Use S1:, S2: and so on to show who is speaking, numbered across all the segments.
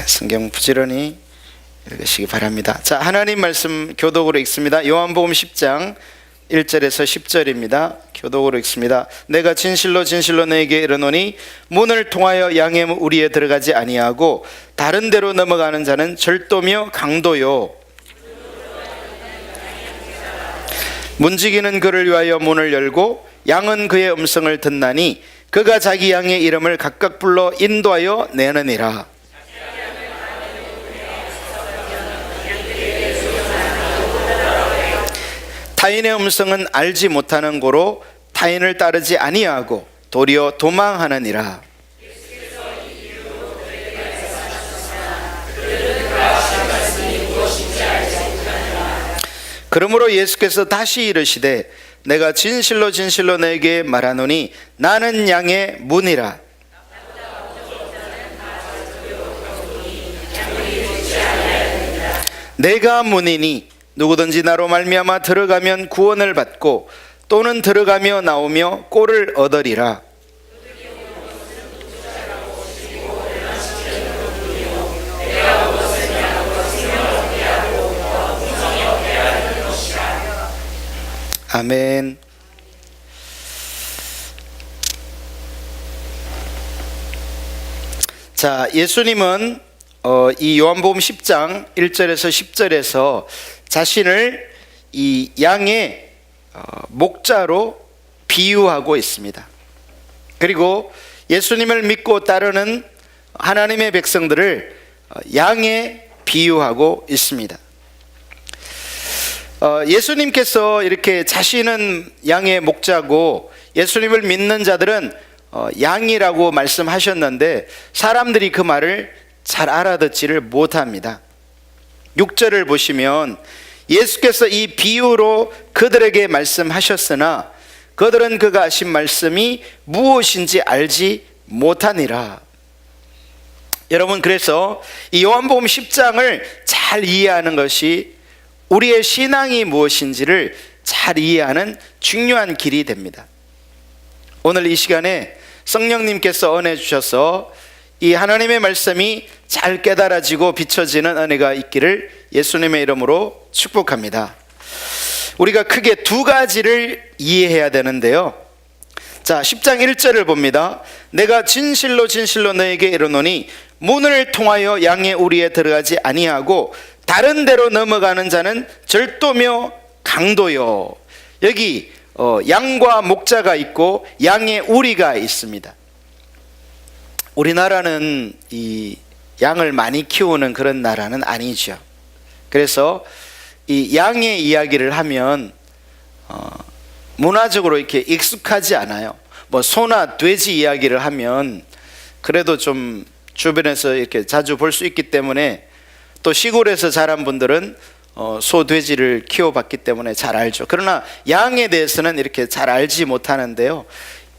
S1: 성경 부지런히 읽으시기 바랍니다. 자, 하나님 말씀 교독으로 읽습니다. 요한복음 10장 1절에서 10절입니다. 교독으로 읽습니다. 내가 진실로 진실로 너에게 이르노니 문을 통하여 양의 우리에 들어가지 아니하고 다른 데로 넘어가는 자는 절도며 강도요, 문지기는 그를 위하여 문을 열고 양은 그의 음성을 듣나니 그가 자기 양의 이름을 각각 불러 인도하여 내느니라. 타인의 음성은 알지 못하는 고로 타인을 따르지 아니하고 도리어 도망하느니라. 그러므로 예수께서 다시 이르시되 내가 진실로 진실로 너에게 말하노니 나는 양의 문이라. 내가 문이니 누구든지 나로 말미암아 들어가면 구원을 받고 또는 들어가며 나오며 꼴을 얻으리라. 아멘. 자, 예수님은 이 요한복음 10장 1절에서 10절에서 자신을 이 양의 목자로 비유하고 있습니다. 그리고 예수님을 믿고 따르는 하나님의 백성들을 양에 비유하고 있습니다. 예수님께서 이렇게 자신은 양의 목자고 예수님을 믿는 자들은 양이라고 말씀하셨는데 사람들이 그 말을 잘 알아듣지를 못합니다. 6절을 보시면 예수께서 이 비유로 그들에게 말씀하셨으나 그들은 그가 하신 말씀이 무엇인지 알지 못하니라. 여러분, 그래서 이 요한복음 10장을 잘 이해하는 것이 우리의 신앙이 무엇인지를 잘 이해하는 중요한 길이 됩니다. 오늘 이 시간에 성령님께서 은혜 주셔서 이 하나님의 말씀이 잘 깨달아지고 비춰지는 은혜가 있기를 예수님의 이름으로 축복합니다. 우리가 크게 두 가지를 이해해야 되는데요. 자, 10장 1절을 봅니다. 내가 진실로 진실로 너에게 이르노니 문을 통하여 양의 우리에 들어가지 아니하고 다른 데로 넘어가는 자는 절도며 강도요. 여기 양과 목자가 있고 양의 우리가 있습니다. 우리나라는 이 양을 많이 키우는 그런 나라는 아니죠. 그래서 이 양의 이야기를 하면 문화적으로 이렇게 익숙하지 않아요. 뭐 소나 돼지 이야기를 하면 그래도 좀 주변에서 이렇게 자주 볼 수 있기 때문에, 또 시골에서 자란 분들은 소, 돼지를 키워봤기 때문에 잘 알죠. 그러나 양에 대해서는 이렇게 잘 알지 못하는데요.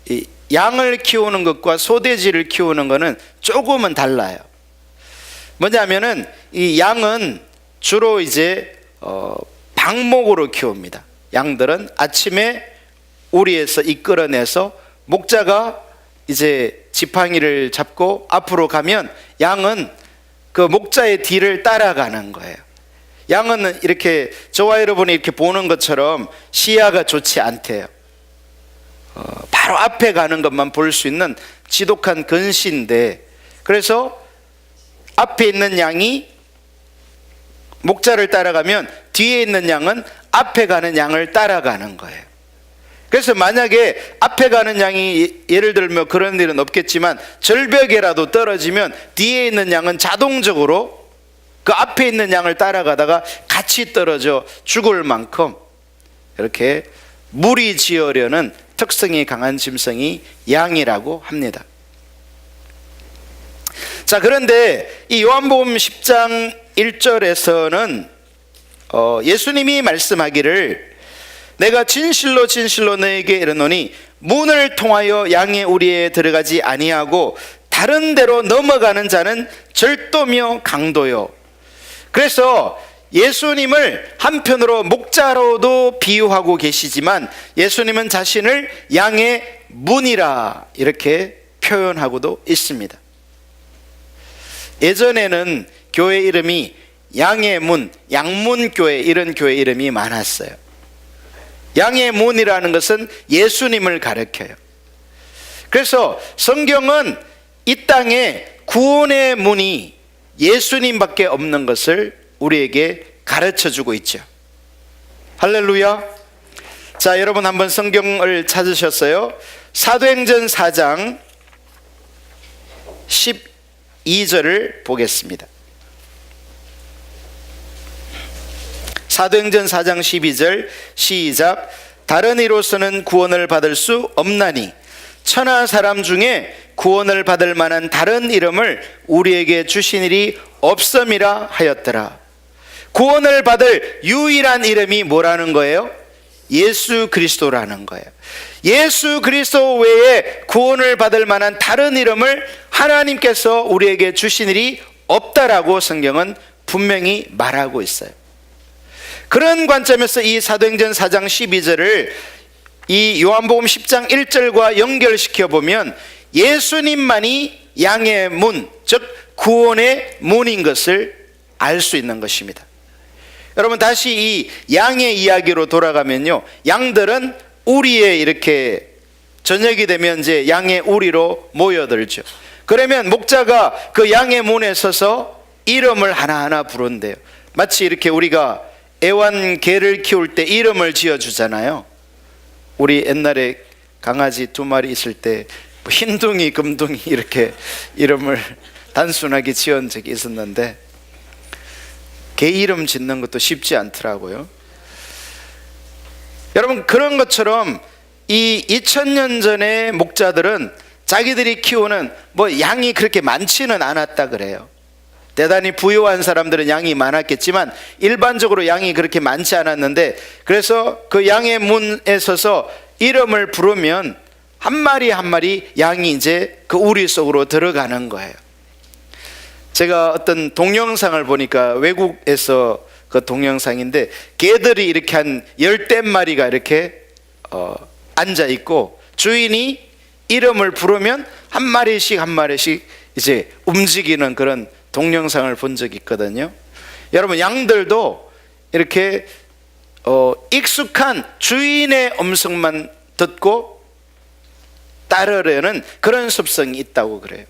S1: 이 양을 키우는 것과 소돼지를 키우는 것은 조금은 달라요. 뭐냐면은 이 양은 주로 이제 방목으로 키웁니다. 양들은 아침에 우리에서 이끌어내서 목자가 이제 지팡이를 잡고 앞으로 가면 양은 그 목자의 뒤를 따라가는 거예요. 양은 이렇게 저와 여러분이 이렇게 보는 것처럼 시야가 좋지 않대요. 바로 앞에 가는 것만 볼 수 있는 지독한 근시인데, 그래서 앞에 있는 양이 목자를 따라가면 뒤에 있는 양은 앞에 가는 양을 따라가는 거예요. 그래서 만약에 앞에 가는 양이 예를 들면 그런 일은 없겠지만 절벽에라도 떨어지면 뒤에 있는 양은 자동적으로 그 앞에 있는 양을 따라가다가 같이 떨어져 죽을 만큼 이렇게 무리지으려는 특성이 강한 짐승이 양이라고 합니다. 자, 그런데 이 요한복음 10장 1절에서는 예수님이 말씀하기를 내가 진실로 진실로 너에게 이르노니 문을 통하여 양의 우리에 들어가지 아니하고 다른 데로 넘어가는 자는 절도며 강도요. 그래서 예수님을 한편으로 목자로도 비유하고 계시지만 예수님은 자신을 양의 문이라 이렇게 표현하고도 있습니다. 예전에는 교회 이름이 양의 문, 양문교회 이런 교회 이름이 많았어요. 양의 문이라는 것은 예수님을 가리켜요. 그래서 성경은 이 땅에 구원의 문이 예수님밖에 없는 것을 우리에게 가르쳐주고 있죠. 할렐루야. 자, 여러분 한번 성경을 찾으셨어요? 사도행전 4장 12절을 보겠습니다. 사도행전 4장 12절 시작. 다른 이로서는 구원을 받을 수 없나니 천하 사람 중에 구원을 받을 만한 다른 이름을 우리에게 주시니리 없음이라 하였더라. 구원을 받을 유일한 이름이 뭐라는 거예요? 예수 그리스도라는 거예요. 예수 그리스도 외에 구원을 받을 만한 다른 이름을 하나님께서 우리에게 주시니리 없다라고 성경은 분명히 말하고 있어요. 그런 관점에서 이 사도행전 4장 12절을 이 요한복음 10장 1절과 연결시켜 보면 예수님만이 양의 문, 즉 구원의 문인 것을 알 수 있는 것입니다. 여러분 다시 이 양의 이야기로 돌아가면요, 양들은 우리에 이렇게 저녁이 되면 이제 양의 우리로 모여들죠. 그러면 목자가 그 양의 문에 서서 이름을 하나하나 부른대요. 마치 이렇게 우리가 애완개를 키울 때 이름을 지어주잖아요. 우리 옛날에 강아지 2마리 있을 때 흰둥이, 금둥이 이렇게 이름을 단순하게 지은 적이 있었는데 개 이름 짓는 것도 쉽지 않더라고요. 여러분 그런 것처럼 이 2000년 전의 목자들은 자기들이 키우는 뭐 양이 그렇게 많지는 않았다 그래요. 대단히 부유한 사람들은 양이 많았겠지만 일반적으로 양이 그렇게 많지 않았는데, 그래서 그 양의 문에 서서 이름을 부르면 한 마리 한 마리 양이 이제 그 우리 속으로 들어가는 거예요. 제가 어떤 동영상을 보니까 외국에서 그 동영상인데 개들이 이렇게 한 10마리가 이렇게 앉아 있고 주인이 이름을 부르면 한 마리씩 한 마리씩 이제 움직이는 그런 동영상을 본 적이 있거든요. 여러분 양들도 이렇게 익숙한 주인의 음성만 듣고 따르려는 그런 습성이 있다고 그래요.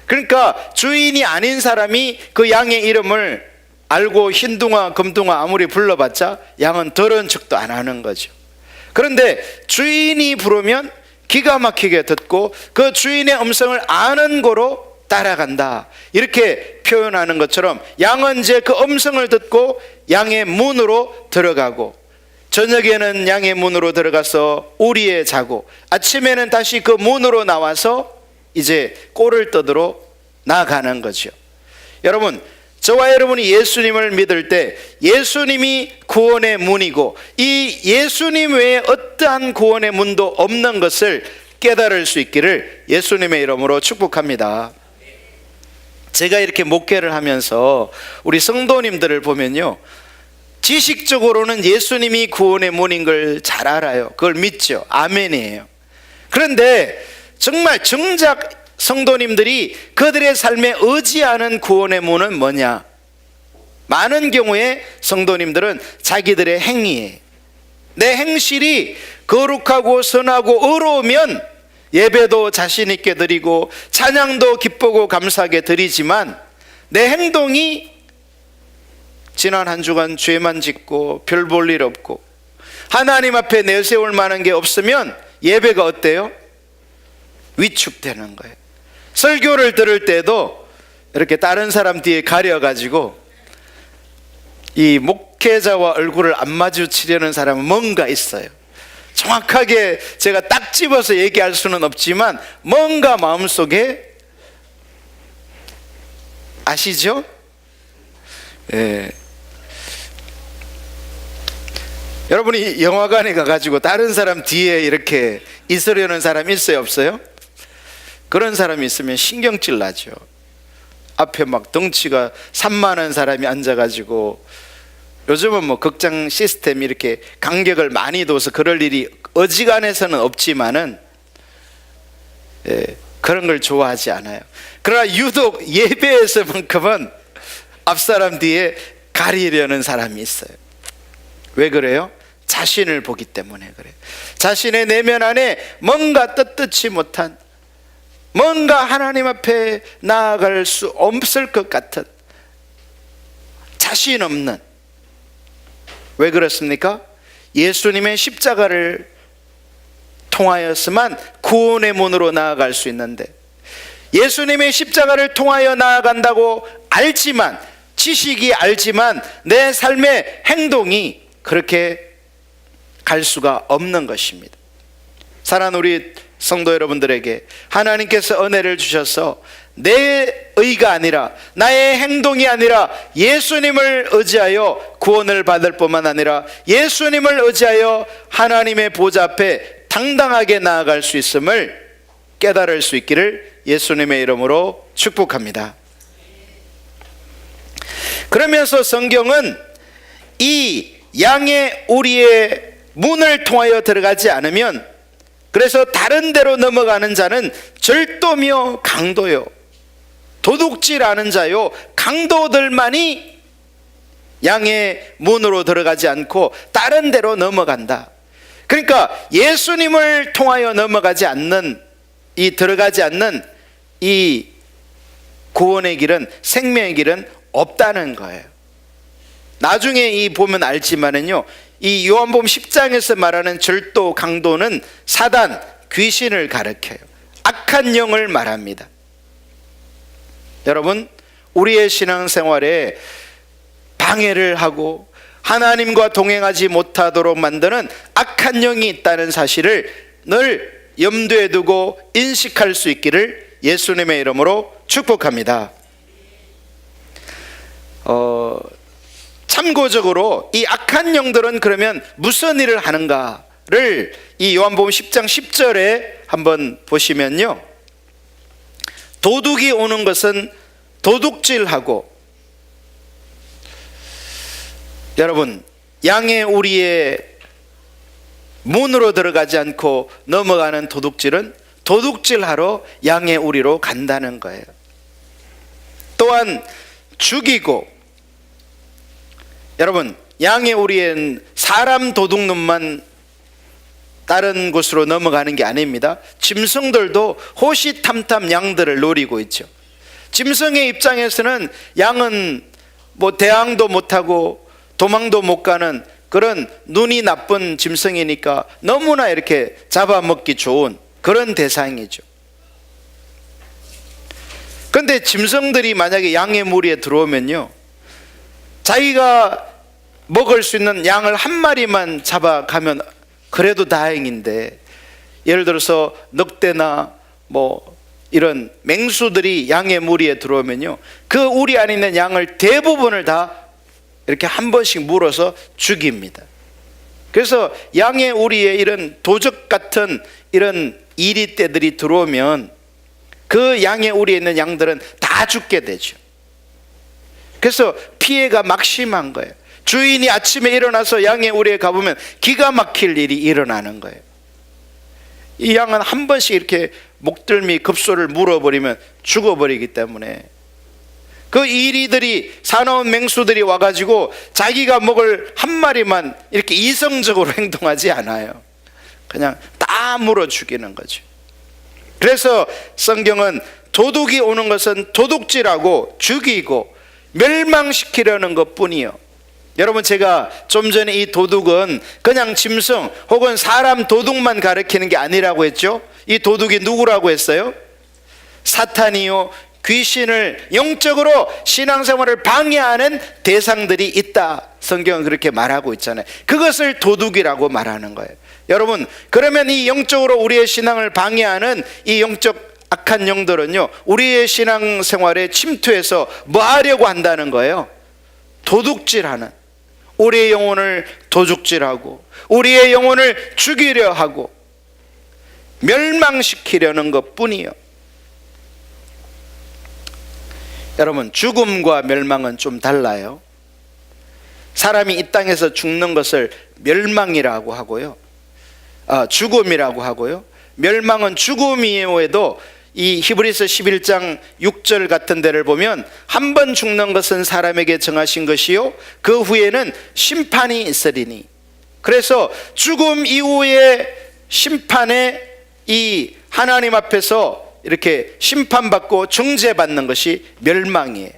S1: 그러니까 주인이 아닌 사람이 그 양의 이름을 알고 흰둥아 금둥아 아무리 불러봤자 양은 들은 척도 안 하는 거죠. 그런데 주인이 부르면 기가 막히게 듣고 그 주인의 음성을 아는 거로 따라간다, 이렇게 표현하는 것처럼 양은 이제 그 음성을 듣고 양의 문으로 들어가고, 저녁에는 양의 문으로 들어가서 우리에 자고, 아침에는 다시 그 문으로 나와서 이제 꼴을 떠들어 나가는 거죠. 여러분 저와 여러분이 예수님을 믿을 때 예수님이 구원의 문이고 이 예수님 외에 어떠한 구원의 문도 없는 것을 깨달을 수 있기를 예수님의 이름으로 축복합니다. 제가 이렇게 목회를 하면서 우리 성도님들을 보면요, 지식적으로는 예수님이 구원의 문인 걸 잘 알아요. 그걸 믿죠. 아멘이에요. 그런데 정말 정작 성도님들이 그들의 삶에 의지하는 구원의 문은 뭐냐? 많은 경우에 성도님들은 자기들의 행위에, 내 행실이 거룩하고 선하고 의로우면 예배도 자신 있게 드리고 찬양도 기쁘고 감사하게 드리지만, 내 행동이 지난 한 주간 죄만 짓고 별 볼 일 없고 하나님 앞에 내세울 만한 게 없으면 예배가 어때요? 위축되는 거예요. 설교를 들을 때도 이렇게 다른 사람 뒤에 가려가지고 이 목회자와 얼굴을 안 마주치려는 사람은 뭔가 있어요. 정확하게 제가 딱 집어서 얘기할 수는 없지만 뭔가 마음속에, 아시죠? 예. 여러분이 영화관에 가가지고 다른 사람 뒤에 이렇게 있으려는 사람 있어요, 없어요? 그런 사람이 있으면 신경질 나죠. 앞에 막 덩치가 산만한 사람이 앉아가지고, 요즘은 뭐 극장 시스템이 이렇게 간격을 많이 둬서 그럴 일이 어지간해서는 없지만은, 그런 걸 좋아하지 않아요. 그러나 유독 예배에서만큼은 앞사람 뒤에 가리려는 사람이 있어요. 왜 그래요? 자신을 보기 때문에 그래요. 자신의 내면 안에 뭔가 떳떳지 못한, 뭔가 하나님 앞에 나아갈 수 없을 것 같은, 자신 없는. 왜 그렇습니까? 예수님의 십자가를 통하여서만 구원의 문으로 나아갈 수 있는데, 예수님의 십자가를 통하여 나아간다고 알지만, 지식이 알지만 내 삶의 행동이 그렇게 갈 수가 없는 것입니다. 사랑하는 우리 성도 여러분들에게 하나님께서 은혜를 주셔서 내 의가 아니라, 나의 행동이 아니라 예수님을 의지하여 구원을 받을 뿐만 아니라 예수님을 의지하여 하나님의 보좌 앞에 당당하게 나아갈 수 있음을 깨달을 수 있기를 예수님의 이름으로 축복합니다. 그러면서 성경은 이 양의 우리의 문을 통하여 들어가지 않으면, 그래서 다른 데로 넘어가는 자는 절도며 강도요, 도둑질하는 자요, 강도들만이 양의 문으로 들어가지 않고 다른 데로 넘어간다. 그러니까 예수님을 통하여 넘어가지 않는, 들어가지 않는 이 구원의 길은, 생명의 길은 없다는 거예요. 나중에 이 보면 알지만은요, 이 요한복음 10장에서 말하는 절도, 강도는 사단, 귀신을 가리켜요. 악한 영을 말합니다. 여러분, 우리의 신앙생활에 방해를 하고 하나님과 동행하지 못하도록 만드는 악한 영이 있다는 사실을 늘 염두에 두고 인식할 수 있기를 예수님의 이름으로 축복합니다. 참고적으로 이 악한 영들은 그러면 무슨 일을 하는가를 이 요한복음 10장 10절에 한번 보시면요, 도둑이 오는 것은 도둑질하고, 여러분, 양의 우리의 문으로 들어가지 않고 넘어가는 도둑질은 도둑질하러 양의 우리로 간다는 거예요. 또한 죽이고, 여러분, 양의 우리엔 사람 도둑놈만 다른 곳으로 넘어가는 게 아닙니다. 짐승들도 호시탐탐 양들을 노리고 있죠. 짐승의 입장에서는 양은 뭐 대항도 못하고 도망도 못 가는 그런 눈이 나쁜 짐승이니까 너무나 이렇게 잡아먹기 좋은 그런 대상이죠. 그런데 짐승들이 만약에 양의 무리에 들어오면요, 자기가 먹을 수 있는 양을 한 마리만 잡아가면 그래도 다행인데, 예를 들어서 늑대나 뭐 이런 맹수들이 양의 무리에 들어오면요, 그 우리 안에 있는 양을 대부분을 다 이렇게 한 번씩 물어서 죽입니다. 그래서 양의 우리에 이런 도적 같은 이런 이리떼들이 들어오면 그 양의 우리에 있는 양들은 다 죽게 되죠. 그래서 피해가 막심한 거예요. 주인이 아침에 일어나서 양의 우리에 가보면 기가 막힐 일이 일어나는 거예요. 이 양은 한 번씩 이렇게 목덜미 급소를 물어버리면 죽어버리기 때문에, 그 이리들이, 사나운 맹수들이 와가지고 자기가 먹을 한 마리만 이렇게 이성적으로 행동하지 않아요. 그냥 다 물어 죽이는 거죠. 그래서 성경은 도둑이 오는 것은 도둑질하고 죽이고 멸망시키려는 것뿐이요. 여러분, 제가 좀 전에 이 도둑은 그냥 짐승 혹은 사람 도둑만 가리키는 게 아니라고 했죠. 이 도둑이 누구라고 했어요? 사탄이요, 귀신을 영적으로 신앙생활을 방해하는 대상들이 있다. 성경은 그렇게 말하고 있잖아요. 그것을 도둑이라고 말하는 거예요. 여러분, 그러면 이 영적으로 우리의 신앙을 방해하는 이 영적 악한 영들은요, 우리의 신앙생활에 침투해서 뭐 하려고 한다는 거예요? 도둑질하는, 우리의 영혼을 도둑질하고 우리의 영혼을 죽이려 하고 멸망시키려는 것뿐이요. 여러분, 죽음과 멸망은 좀 달라요. 사람이 이 땅에서 죽는 것을 멸망이라고 하고요, 죽음이라고 하고요, 멸망은 죽음 이후에도 이 히브리서 11장 6절 같은 데를 보면 한 번 죽는 것은 사람에게 정하신 것이요 그 후에는 심판이 있으리니, 그래서 죽음 이후의 심판에 이 하나님 앞에서 이렇게 심판받고 중재받는 것이 멸망이에요.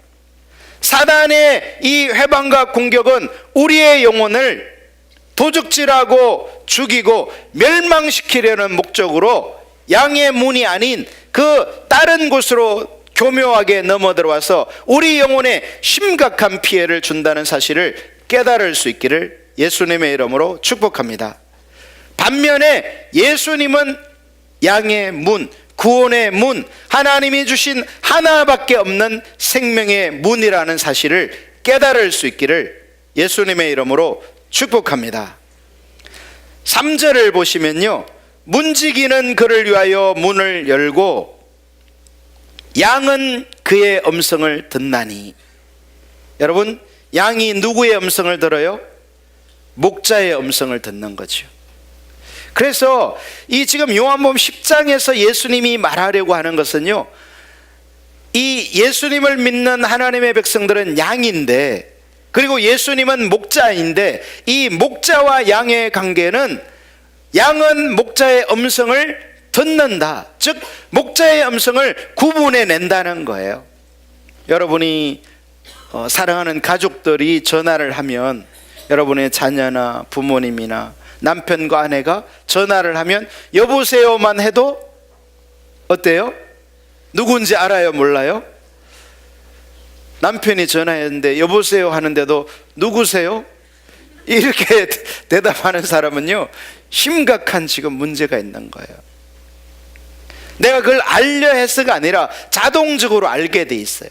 S1: 사단의 이 회방과 공격은 우리의 영혼을 도적질하고 죽이고 멸망시키려는 목적으로 양의 문이 아닌 그 다른 곳으로 교묘하게 넘어들어와서 우리 영혼에 심각한 피해를 준다는 사실을 깨달을 수 있기를 예수님의 이름으로 축복합니다. 반면에 예수님은 양의 문, 구원의 문, 하나님이 주신 하나밖에 없는 생명의 문이라는 사실을 깨달을 수 있기를 예수님의 이름으로 축복합니다. 3절을 보시면요, 문지기는 그를 위하여 문을 열고 양은 그의 음성을 듣나니. 여러분, 양이 누구의 음성을 들어요? 목자의 음성을 듣는 거죠. 그래서 이 지금 요한복음 10장에서 예수님이 말하려고 하는 것은요, 이 예수님을 믿는 하나님의 백성들은 양인데, 그리고 예수님은 목자인데, 이 목자와 양의 관계는 양은 목자의 음성을 듣는다, 즉 목자의 음성을 구분해 낸다는 거예요. 여러분이 사랑하는 가족들이 전화를 하면, 여러분의 자녀나 부모님이나 남편과 아내가 전화를 하면 여보세요만 해도 어때요? 누군지 알아요? 몰라요? 남편이 전화했는데 여보세요 하는데도 누구세요? 이렇게 대답하는 사람은요, 심각한 지금 문제가 있는 거예요. 내가 그걸 알려 해서가 아니라 자동적으로 알게 돼 있어요.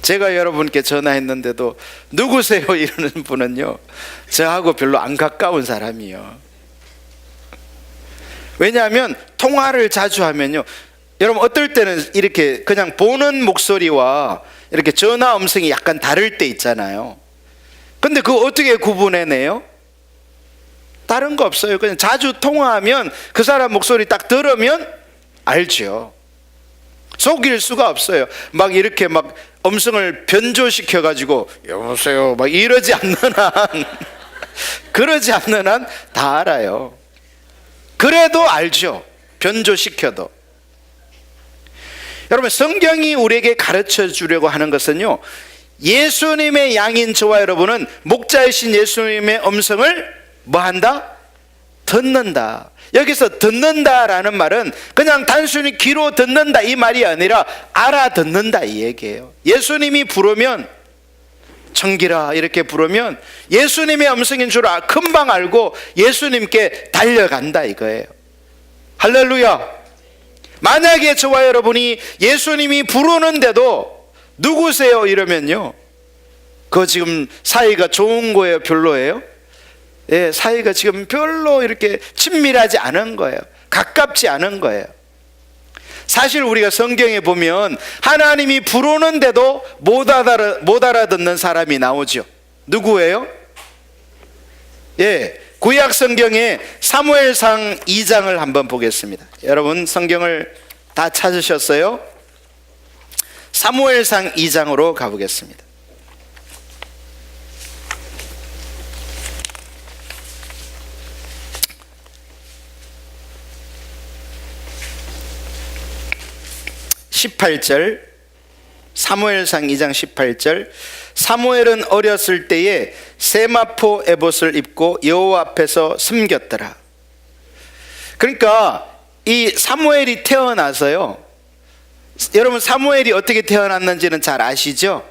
S1: 제가 여러분께 전화했는데도 누구세요? 이러는 분은요, 저하고 별로 안 가까운 사람이에요. 왜냐하면 통화를 자주 하면요, 여러분 어떨 때는 이렇게 그냥 보는 목소리와 이렇게 전화 음성이 약간 다를 때 있잖아요. 근데 그거 어떻게 구분해내요? 다른 거 없어요. 그냥 자주 통화하면 그 사람 목소리 딱 들으면 알죠. 속일 수가 없어요. 막 이렇게 막 음성을 변조시켜 가지고 여보세요 막 이러지 않는 한 그러지 않는 한 다 알아요. 그래도 알죠, 변조시켜도. 여러분, 성경이 우리에게 가르쳐 주려고 하는 것은요, 예수님의 양인 저와 여러분은 목자이신 예수님의 음성을 뭐 한다? 듣는다. 여기서 듣는다라는 말은 그냥 단순히 귀로 듣는다 이 말이 아니라 알아듣는다 이 얘기예요. 예수님이 부르면, 청기라 이렇게 부르면 예수님의 음성인 줄 금방 알고 예수님께 달려간다 이거예요. 할렐루야. 만약에 저와 여러분이 예수님이 부르는데도 누구세요 이러면요, 그거 지금 사이가 좋은 거예요, 별로예요? 예, 사이가 지금 별로 이렇게 친밀하지 않은 거예요. 가깝지 않은 거예요. 사실 우리가 성경에 보면 하나님이 부르는데도 못 알아듣는 사람이 나오죠. 누구예요? 예, 구약 성경에 사무엘상 2장을 한번 보겠습니다. 여러분 성경을 다 찾으셨어요? 사무엘상 2장으로 가보겠습니다. 사무엘상 2장 18절. 사무엘은 어렸을 때에 세마포 에봇을 입고 여호와 앞에서 숨겼더라. 그러니까 이 사무엘이 태어나서요, 여러분 사무엘이 어떻게 태어났는지는 잘 아시죠?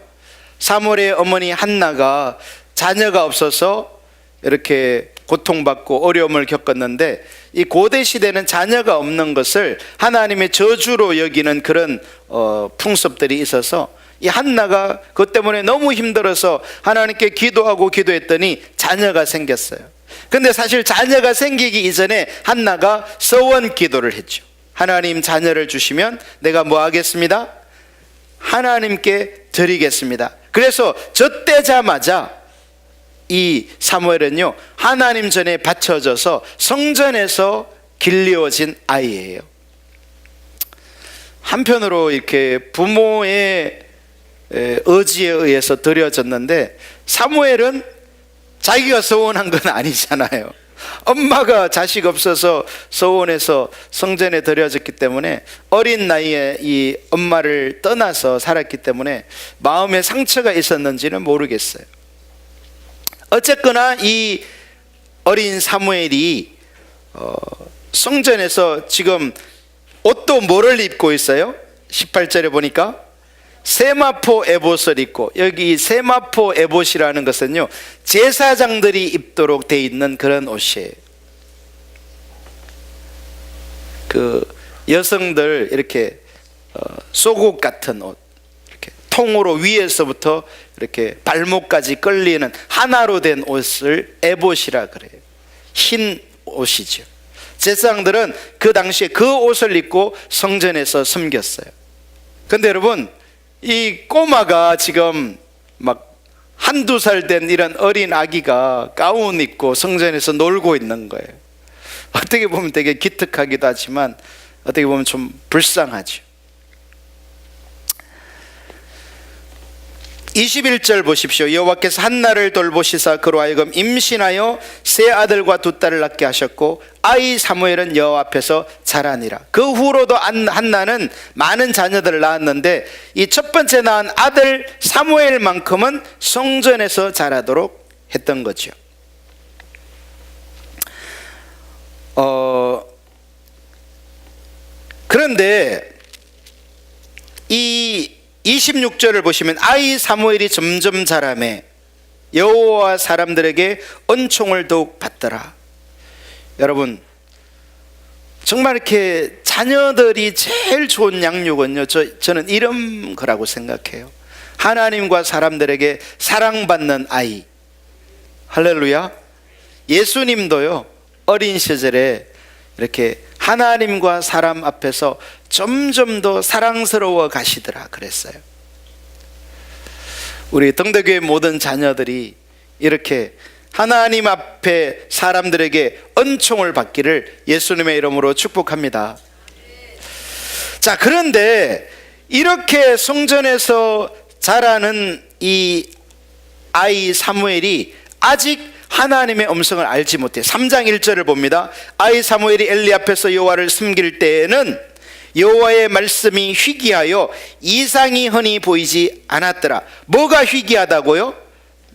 S1: 사무엘의 어머니 한나가 자녀가 없어서 이렇게 고통받고 어려움을 겪었는데, 이 고대 시대는 자녀가 없는 것을 하나님의 저주로 여기는 그런 풍습들이 있어서 이 한나가 그것 때문에 너무 힘들어서 하나님께 기도하고 기도했더니 자녀가 생겼어요. 근데 사실 자녀가 생기기 이전에 한나가 서원 기도를 했죠. 하나님 자녀를 주시면 내가 뭐 하겠습니다? 하나님께 드리겠습니다. 그래서 젖대자마자 이 사무엘은요, 하나님 전에 바쳐져서 성전에서 길리어진 아이예요. 한편으로 이렇게 부모의 의지에 의해서 드려졌는데, 사무엘은 자기가 서원한 건 아니잖아요. 엄마가 자식 없어서 서원해서 성전에 드려졌기 때문에, 어린 나이에 이 엄마를 떠나서 살았기 때문에 마음에 상처가 있었는지는 모르겠어요. 어쨌거나 이 어린 사무엘이 성전에서 지금 옷도 뭐를 입고 있어요? 18절에 보니까 세마포 에봇을 입고, 여기 세마포 에봇이라는 것은요, 제사장들이 입도록 돼 있는 그런 옷이에요. 그 여성들 이렇게 속옷 같은 옷, 이렇게 통으로 위에서부터 이렇게 발목까지 끌리는 하나로 된 옷을 에봇이라 그래요. 흰 옷이죠. 제사장들은 그 당시에 그 옷을 입고 성전에서 섬겼어요. 근데 여러분, 이 꼬마가 지금 막 한두 살 된 이런 어린 아기가 가운 입고 성전에서 놀고 있는 거예요. 어떻게 보면 되게 기특하기도 하지만 어떻게 보면 좀 불쌍하죠. 21절 보십시오. 여호와께서 한나를 돌보시사 그로 하여금 임신하여 세 아들과 두 딸을 낳게 하셨고, 아이 사무엘은 여호와 앞에서 자라니라. 그 후로도 한나는 많은 자녀들을 낳았는데, 이 첫 번째 낳은 아들 사무엘만큼은 성전에서 자라도록 했던 거죠. 그런데 이 26절을 보시면, 아이 사무엘이 점점 자라매 여호와 사람들에게恩총을 더욱 받더라. 여러분, 정말 이렇게 자녀들이 제일 좋은 양육은요, 저는 이런 거라고 생각해요. 하나님과 사람들에게 사랑받는 아이. 할렐루야. 예수님도요, 어린 시절에 이렇게 하나님과 사람 앞에서 점점 더 사랑스러워 가시더라 그랬어요. 우리 등대교회 모든 자녀들이 이렇게 하나님 앞에 사람들에게 은총을 받기를 예수님의 이름으로 축복합니다. 자, 그런데 이렇게 성전에서 자라는 이 아이 사무엘이 아직 하나님의 음성을 알지 못해. 3장 1절을 봅니다. 아이 사무엘이 엘리 앞에서 여호와를 섬길 때에는 여호와의 말씀이 희귀하여 이상이 흔히 보이지 않았더라. 뭐가 희귀하다고요?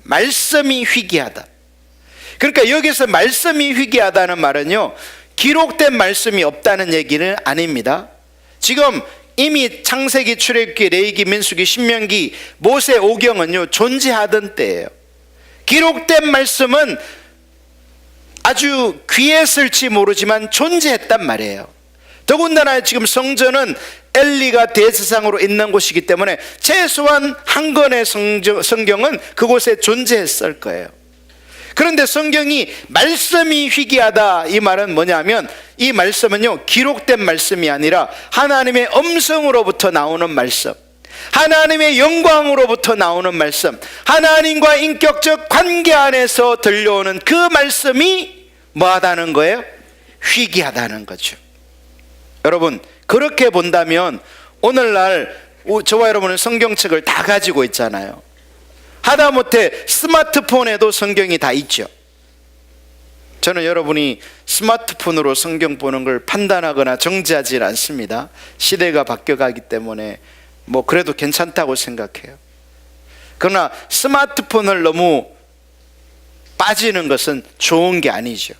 S1: 말씀이 희귀하다. 그러니까 여기서 말씀이 희귀하다는 말은요, 기록된 말씀이 없다는 얘기는 아닙니다. 지금 이미 창세기, 출애굽기, 레위기, 민수기, 신명기, 모세 오경은요 존재하던 때예요. 기록된 말씀은 아주 귀했을지 모르지만 존재했단 말이에요. 더군다나 지금 성전은 엘리가 대제사장으로 있는 곳이기 때문에 최소한 한 권의 성경은 그곳에 존재했을 거예요. 그런데 성경이 말씀이 희귀하다, 이 말은 뭐냐면, 이 말씀은요 기록된 말씀이 아니라 하나님의 음성으로부터 나오는 말씀, 하나님의 영광으로부터 나오는 말씀, 하나님과 인격적 관계 안에서 들려오는 그 말씀이 뭐하다는 거예요? 희귀하다는 거죠. 여러분, 그렇게 본다면 오늘날 저와 여러분은 성경책을 다 가지고 있잖아요. 하다못해 스마트폰에도 성경이 다 있죠. 저는 여러분이 스마트폰으로 성경 보는 걸 판단하거나 정지하지 않습니다. 시대가 바뀌어가기 때문에 뭐 그래도 괜찮다고 생각해요. 그러나 스마트폰을 너무 빠지는 것은 좋은 게 아니죠.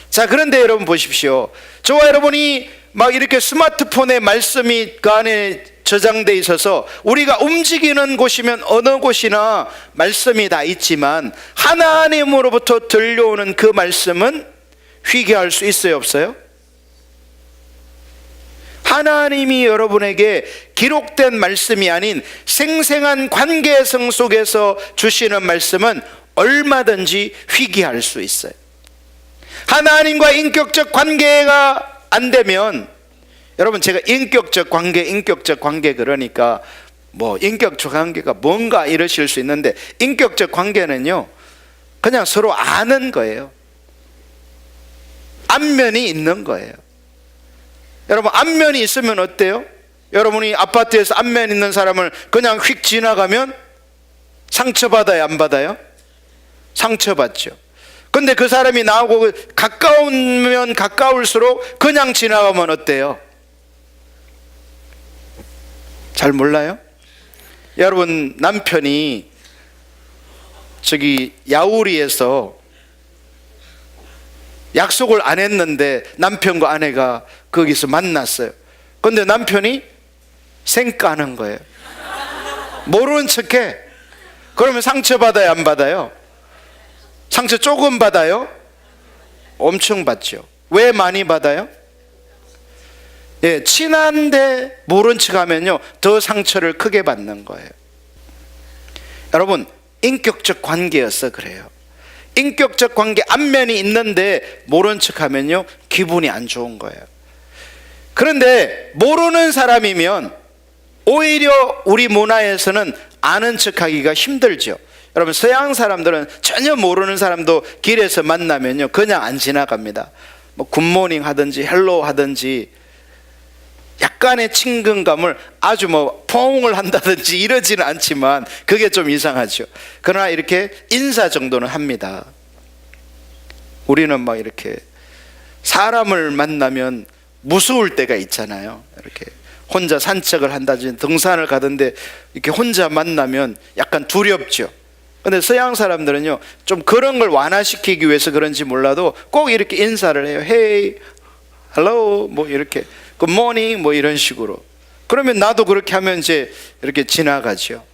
S1: 자, 그런데 여러분 보십시오. 저와 여러분이 막 이렇게 스마트폰에 말씀이 그 안에 저장돼 있어서 우리가 움직이는 곳이면 어느 곳이나 말씀이 다 있지만, 하나님으로부터 들려오는 그 말씀은 희귀할 수 있어요, 없어요? 하나님이 여러분에게 기록된 말씀이 아닌 생생한 관계성 속에서 주시는 말씀은 얼마든지 희귀할 수 있어요. 하나님과 인격적 관계가 안 되면, 여러분 제가 인격적 관계 그러니까 뭐 인격적 관계가 뭔가 이러실 수 있는데, 인격적 관계는요 그냥 서로 아는 거예요. 안면이 있는 거예요. 여러분, 안면이 있으면 어때요? 여러분이 아파트에서 안면 있는 사람을 그냥 휙 지나가면 상처받아요, 안 받아요? 상처받죠. 근데 그 사람이 나오고 가까우면 가까울수록 그냥 지나가면 어때요? 잘 몰라요? 여러분, 남편이 저기 야우리에서 약속을 안 했는데 남편과 아내가 거기서 만났어요. 근데 남편이 생까는 거예요. 모르는 척해. 그러면 상처받아요, 안 받아요? 상처 조금 받아요? 엄청 받죠. 왜 많이 받아요? 예, 친한데 모른 척 하면요 더 상처를 크게 받는 거예요. 여러분, 인격적 관계여서 그래요. 인격적 관계 안면이 있는데 모른 척 하면요 기분이 안 좋은 거예요. 그런데 모르는 사람이면 오히려 우리 문화에서는 아는 척 하기가 힘들죠. 여러분, 서양 사람들은 전혀 모르는 사람도 길에서 만나면요 그냥 안 지나갑니다. 뭐 굿모닝 하든지 헬로 하든지 약간의 친근감을 아주 뭐 포옹을 한다든지 이러지는 않지만 그게 좀 이상하죠. 그러나 이렇게 인사 정도는 합니다. 우리는 막 이렇게 사람을 만나면 무서울 때가 있잖아요. 이렇게 혼자 산책을 한다든지 등산을 가던데 이렇게 혼자 만나면 약간 두렵죠. 근데 서양 사람들은요 좀 그런 걸 완화시키기 위해서 그런지 몰라도 꼭 이렇게 인사를 해요. Hey, hello, 뭐 이렇게 Good morning, 뭐 이런 식으로. 그러면 나도 그렇게 하면 이제 이렇게 지나가죠.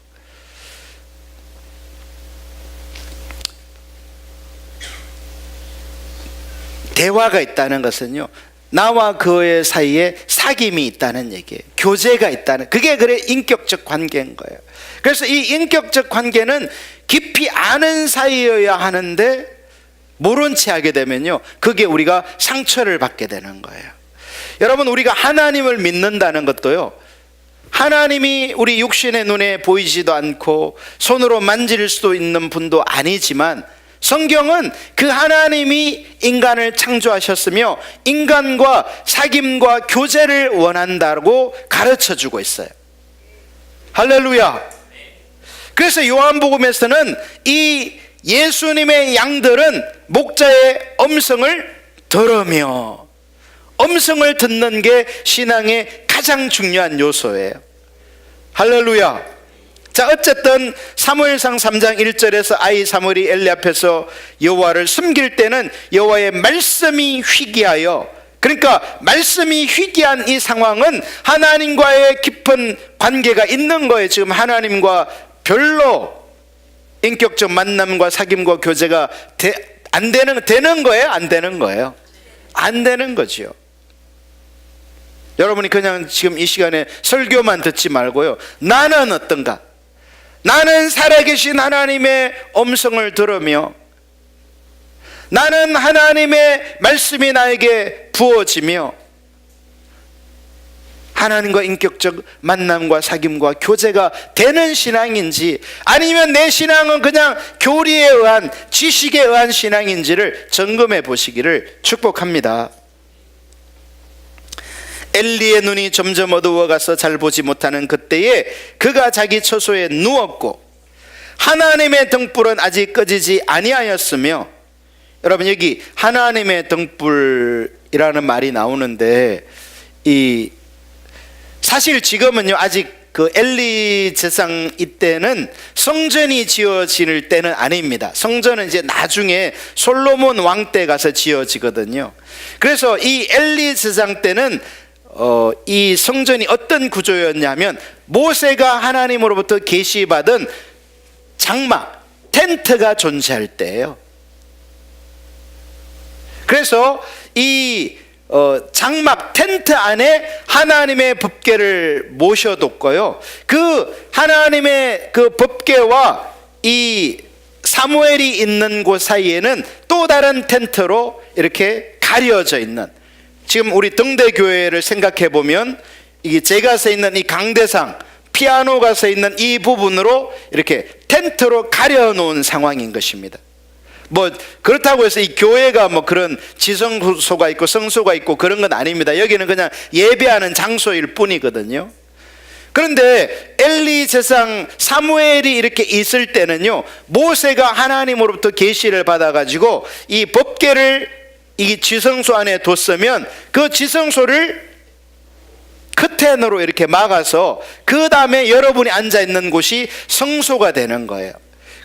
S1: 대화가 있다는 것은요 나와 그의 사이에 사귐이 있다는 얘기예요. 교제가 있다는, 그게 그래 인격적 관계인 거예요. 그래서 이 인격적 관계는 깊이 아는 사이여야 하는데 모른 채 하게 되면요 그게 우리가 상처를 받게 되는 거예요. 여러분, 우리가 하나님을 믿는다는 것도요 하나님이 우리 육신의 눈에 보이지도 않고 손으로 만질 수도 있는 분도 아니지만 성경은 그 하나님이 인간을 창조하셨으며 인간과 사귐과 교제를 원한다고 가르쳐주고 있어요. 할렐루야. 그래서 요한복음에서는 이 예수님의 양들은 목자의 음성을 들으며, 음성을 듣는 게 신앙의 가장 중요한 요소예요. 할렐루야. 자, 어쨌든 사무엘상 3장 1절에서 아이 사무엘이 엘리 앞에서 여호와를 숨길 때는 여호와의 말씀이 희귀하여, 그러니까 말씀이 희귀한 이 상황은 하나님과의 깊은 관계가 있는 거예요. 지금 하나님과 별로 인격적 만남과 사귐과 교제가 되는 거예요? 안 되는 거예요? 안 되는 거죠. 여러분이 그냥 지금 이 시간에 설교만 듣지 말고요, 나는 어떤가? 나는 살아계신 하나님의 음성을 들으며 나는 하나님의 말씀이 나에게 부어지며 하나님과 인격적 만남과 사귐과 교제가 되는 신앙인지, 아니면 내 신앙은 그냥 교리에 의한, 지식에 의한 신앙인지를 점검해 보시기를 축복합니다. 엘리의 눈이 점점 어두워가서 잘 보지 못하는 그때에 그가 자기 처소에 누웠고 하나님의 등불은 아직 꺼지지 아니하였으며, 여러분 여기 하나님의 등불이라는 말이 나오는데, 이 사실 지금은요 아직 그 엘리 제상 이때는 성전이 지어질 때는 아닙니다. 성전은 이제 나중에 솔로몬 왕 때 가서 지어지거든요. 그래서 이 엘리 제상 때는 이 성전이 어떤 구조였냐면 모세가 하나님으로부터 계시받은 장막, 텐트가 존재할 때예요. 그래서 이 장막 텐트 안에 하나님의 법궤를 모셔뒀고요, 그 하나님의 그 법궤와 이 사무엘이 있는 곳 사이에는 또 다른 텐트로 이렇게 가려져 있는, 지금 우리 등대교회를 생각해 보면 이게 제가 서 있는 이 강대상, 피아노가 서 있는 이 부분으로 이렇게 텐트로 가려놓은 상황인 것입니다. 뭐 그렇다고 해서 이 교회가 뭐 그런 지성소가 있고 성소가 있고 그런 건 아닙니다. 여기는 그냥 예배하는 장소일 뿐이거든요. 그런데 엘리 제사장 사무엘이 이렇게 있을 때는요, 모세가 하나님으로부터 계시를 받아가지고 이 법궤를 이 지성소 안에 뒀으면 그 지성소를 커튼으로 이렇게 막아서 그 다음에 여러분이 앉아있는 곳이 성소가 되는 거예요.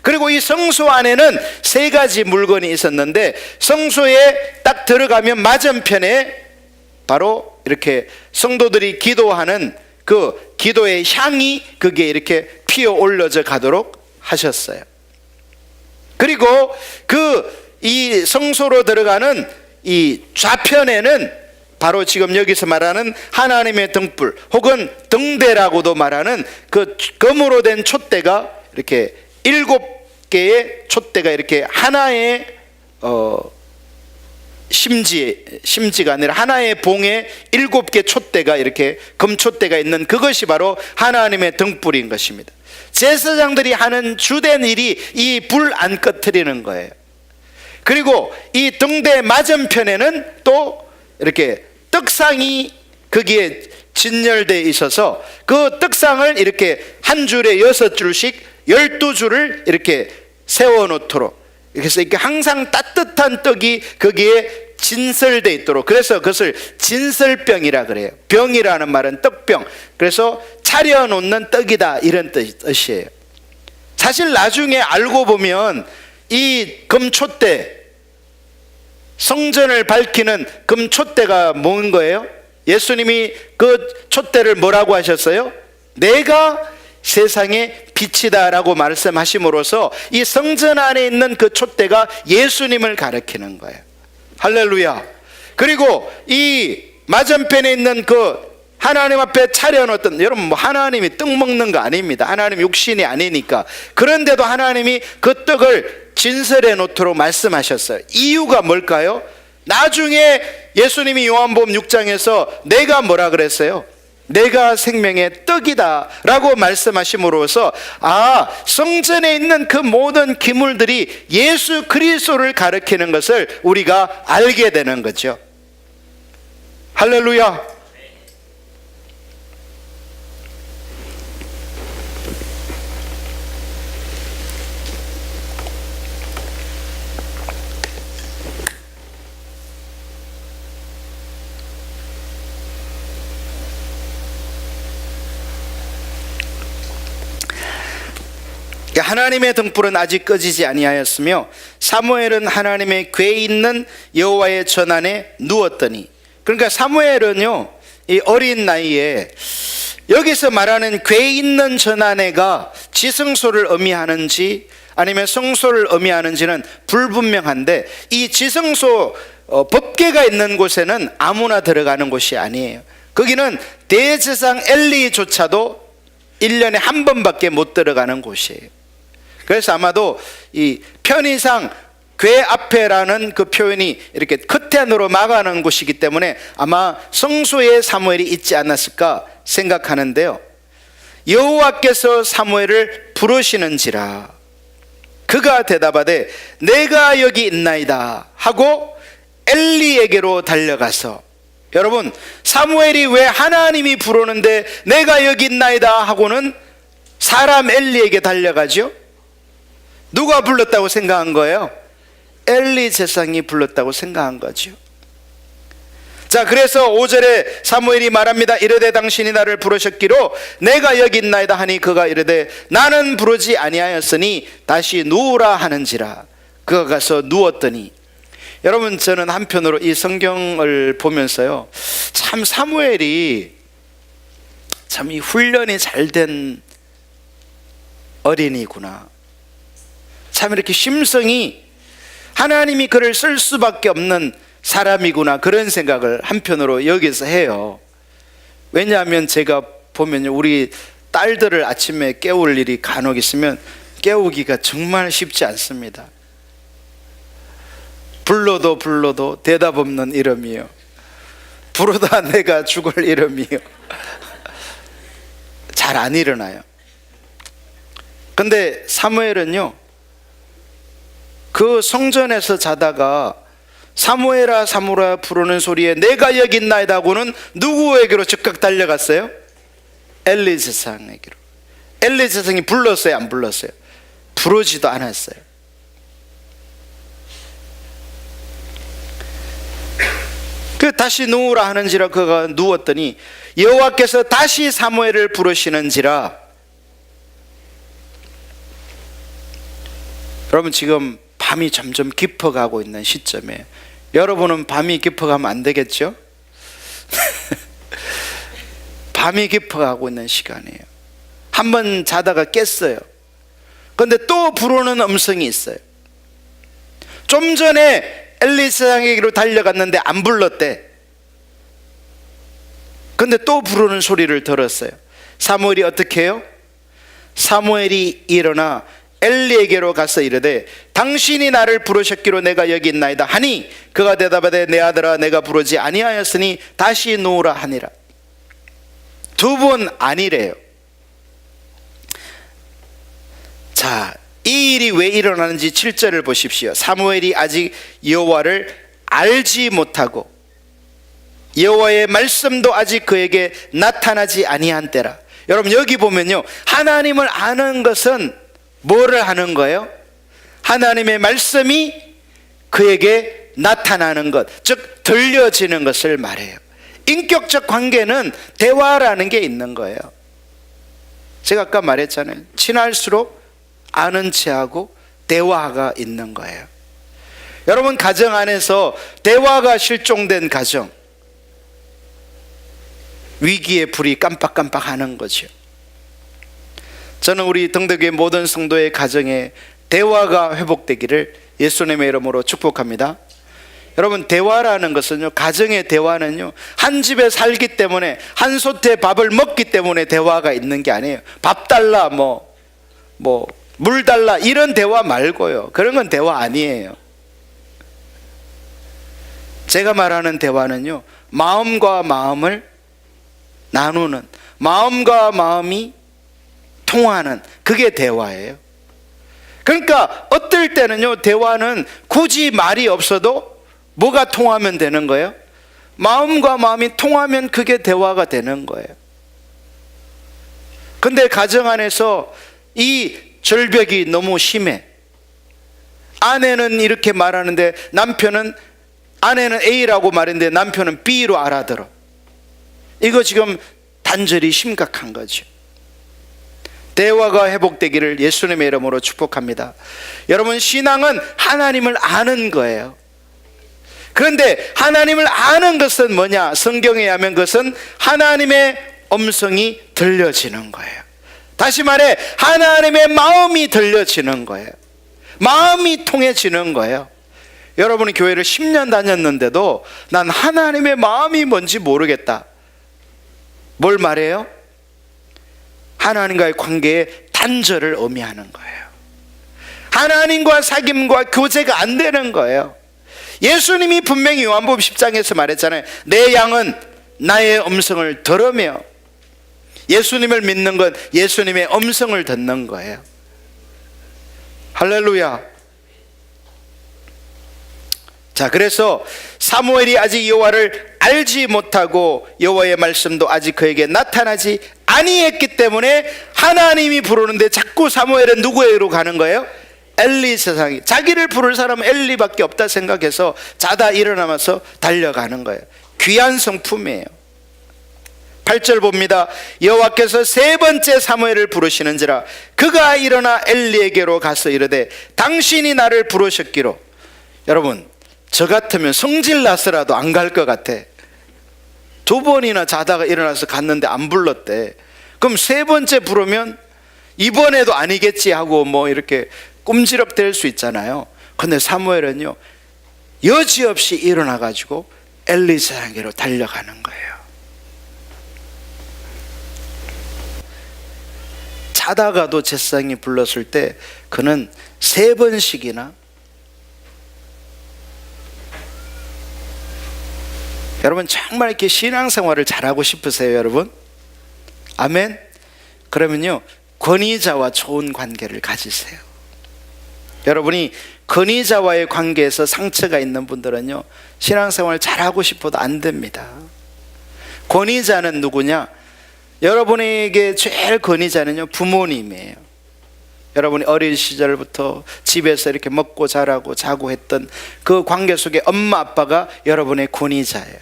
S1: 그리고 이 성소 안에는 세 가지 물건이 있었는데, 성소에 딱 들어가면 맞은편에 바로 이렇게 성도들이 기도하는 그 기도의 향이 그게 이렇게 피어 올려져 가도록 하셨어요. 그리고 그 이 성소로 들어가는 이 좌편에는 바로 지금 여기서 말하는 하나님의 등불 혹은 등대라고도 말하는 그 금으로 된 촛대가 이렇게 7개의 촛대가 이렇게 하나의 심지가 아니라 하나의 봉에 7개 촛대가 이렇게 금촛대가 있는 그것이 바로 하나님의 등불인 것입니다. 제사장들이 하는 주된 일이 이 불 안 꺼트리는 거예요. 그리고 이 등대 맞은편에는 또 이렇게 떡상이 거기에 진열되어 있어서 그 떡상을 이렇게 한 줄에 6줄씩 12줄을 이렇게 세워놓도록, 그래서 이렇게 항상 따뜻한 떡이 거기에 진설되어 있도록, 그래서 그것을 진설병이라 그래요. 병이라는 말은 떡병, 그래서 차려놓는 떡이다 이런 뜻이에요. 사실 나중에 알고 보면 이 금촛대, 성전을 밝히는 금촛대가 뭔 거예요? 예수님이 그 촛대를 뭐라고 하셨어요? 내가 세상의 빛이다 라고 말씀하심으로써 이 성전 안에 있는 그 촛대가 예수님을 가리키는 거예요. 할렐루야. 그리고 이 맞은편에 있는 그 하나님 앞에 차려놓던, 여러분 뭐 하나님이 떡 먹는 거 아닙니다. 하나님 육신이 아니니까. 그런데도 하나님이 그 떡을 진설해 놓도록 말씀하셨어요. 이유가 뭘까요? 나중에 예수님이 요한복음 6장에서 내가 뭐라 그랬어요? 내가 생명의 떡이다 라고 말씀하심으로써 성전에 있는 그 모든 기물들이 예수 그리스도를 가리키는 것을 우리가 알게 되는 거죠. 할렐루야. 하나님의 등불은 아직 꺼지지 아니하였으며 사무엘은 하나님의 궤 있는 여호와의 전 안에 누웠더니, 그러니까 사무엘은요 이 어린 나이에 여기서 말하는 궤 있는 전 안에가 지성소를 의미하는지 아니면 성소를 의미하는지는 불분명한데, 이 지성소 법궤가 있는 곳에는 아무나 들어가는 곳이 아니에요. 거기는 대제사장 엘리조차도 1년에 한 번밖에 못 들어가는 곳이에요. 그래서 아마도 이 편의상 궤 앞에라는 그 표현이 이렇게 커튼으로 막아놓은 곳이기 때문에 아마 성소에 사무엘이 있지 않았을까 생각하는데요, 여호와께서 사무엘을 부르시는지라 그가 대답하되 내가 여기 있나이다 하고 엘리에게로 달려가서, 여러분 사무엘이 왜 하나님이 부르는데 내가 여기 있나이다 하고는 사람 엘리에게 달려가죠? 누가 불렀다고 생각한 거예요? 엘리 제사장이 불렀다고 생각한 거죠. 자, 그래서 5절에 사무엘이 말합니다. 이르되 당신이 나를 부르셨기로 내가 여기 있나이다 하니 그가 이르되 나는 부르지 아니하였으니 다시 누우라 하는지라. 그가 가서 누웠더니, 여러분 저는 한편으로 이 성경을 보면서요, 참 사무엘이 참 이 훈련이 잘 된 어린이구나, 참 이렇게 심성이 하나님이 그를 쓸 수밖에 없는 사람이구나, 그런 생각을 한편으로 여기서 해요. 왜냐하면 제가 보면요, 우리 딸들을 아침에 깨울 일이 간혹 있으면 깨우기가 정말 쉽지 않습니다. 불러도 대답 없는 이름이요, 부르다 내가 죽을 이름이요. 잘 안 일어나요. 근데 사무엘은요, 그 성전에서 자다가 사무엘아 사무엘아 부르는 소리에 내가 여기 있나이다 하고는 누구에게로 즉각 달려갔어요? 엘리 제사장에게로. 엘리 제사장이 불렀어요, 안 불렀어요? 부르지도 않았어요. 그 다시 누우라 하는지라 그가 누웠더니 여호와께서 다시 사무엘을 부르시는지라. 여러분, 지금 밤이 점점 깊어가고 있는 시점에 여러분은 밤이 깊어가면 안 되겠죠? 밤이 깊어가고 있는 시간이에요. 한번 자다가 깼어요. 그런데 또 부르는 음성이 있어요. 좀 전에 엘리 제사장에게로 달려갔는데 안 불렀대. 근데 또 부르는 소리를 들었어요. 사무엘이 어떻게 해요? 사무엘이 일어나 엘리에게로 가서 이르되 당신이 나를 부르셨기로 내가 여기 있나이다 하니 그가 대답하되 내 아들아 내가 부르지 아니하였으니 다시 누우라 하니라. 두 번 아니래요. 자, 이 일이 왜 일어나는지 7절을 보십시오. 사무엘이 아직 여호와를 알지 못하고 여호와의 말씀도 아직 그에게 나타나지 아니한 때라. 여러분, 여기 보면요, 하나님을 아는 것은 뭐를 하는 거예요? 하나님의 말씀이 그에게 나타나는 것, 즉 들려지는 것을 말해요. 인격적 관계는 대화라는 게 있는 거예요. 제가 아까 말했잖아요. 친할수록 아는 체하고 대화가 있는 거예요. 여러분, 가정 안에서 대화가 실종된 가정, 위기의 불이 깜빡깜빡 하는 거죠. 저는 우리 등대교회 모든 성도의 가정에 대화가 회복되기를 예수님의 이름으로 축복합니다. 여러분, 대화라는 것은요, 가정의 대화는요, 한 집에 살기 때문에 한 솥에 밥을 먹기 때문에 대화가 있는 게 아니에요. 밥 달라, 물 달라, 이런 대화 말고요. 그런 건 대화 아니에요. 제가 말하는 대화는요, 마음과 마음을 나누는, 마음과 마음이 통하는, 그게 대화예요. 그러니까 어떨 때는요, 대화는 굳이 말이 없어도 뭐가 통하면 되는 거예요? 마음과 마음이 통하면 그게 대화가 되는 거예요. 근데 가정 안에서 이 절벽이 너무 심해. 아내는 이렇게 말하는데 아내는 A라고 말했는데 남편은 B로 알아들어. 이거 지금 단절이 심각한 거죠. 대화가 회복되기를 예수님의 이름으로 축복합니다. 여러분, 신앙은 하나님을 아는 거예요. 그런데 하나님을 아는 것은 뭐냐? 성경에 의하면 그것은 하나님의 음성이 들려지는 거예요. 다시 말해, 하나님의 마음이 들려지는 거예요. 마음이 통해지는 거예요. 여러분이 교회를 10년 다녔는데도 난 하나님의 마음이 뭔지 모르겠다. 뭘 말해요? 하나님과의 관계에 단절을 의미하는 거예요. 하나님과 사귐과 교제가 안 되는 거예요. 예수님이 분명히 요한복음 10장에서 말했잖아요. 내 양은 나의 음성을 들으며. 예수님을 믿는 건 예수님의 음성을 듣는 거예요. 할렐루야. 자, 그래서 사무엘이 아직 여호와를 알지 못하고 여호와의 말씀도 아직 그에게 나타나지 아니했기 때문에 하나님이 부르는데 자꾸 사무엘은 누구에게로 가는 거예요? 엘리 제사장이. 자기를 부를 사람은 엘리밖에 없다 생각해서 자다 일어나면서 달려가는 거예요. 귀한 성품이에요. 8절 봅니다. 여호와께서 세 번째 사무엘을 부르시는지라 그가 일어나 엘리에게로 가서 이르되 당신이 나를 부르셨기로. 여러분, 저 같으면 성질 나서라도 안 갈 것 같아. 두 번이나 자다가 일어나서 갔는데 안 불렀대. 그럼 세 번째 부르면 이번에도 아니겠지 하고 이렇게 꼼지럽될 수 있잖아요. 근데 사무엘은요, 여지없이 일어나가지고 엘리 제사장에게로 달려가는 거예요. 자다가도 제사장이 불렀을 때 그는 세 번씩이나. 여러분, 정말 이렇게 신앙생활을 잘하고 싶으세요, 여러분? 아멘? 그러면요, 권위자와 좋은 관계를 가지세요. 여러분이 권위자와의 관계에서 상처가 있는 분들은요, 신앙생활 잘하고 싶어도 안 됩니다. 권위자는 누구냐? 여러분에게 제일 권위자는요, 부모님이에요. 여러분이 어린 시절부터 집에서 이렇게 먹고 자라고 자고 했던 그 관계 속에 엄마 아빠가 여러분의 권위자예요.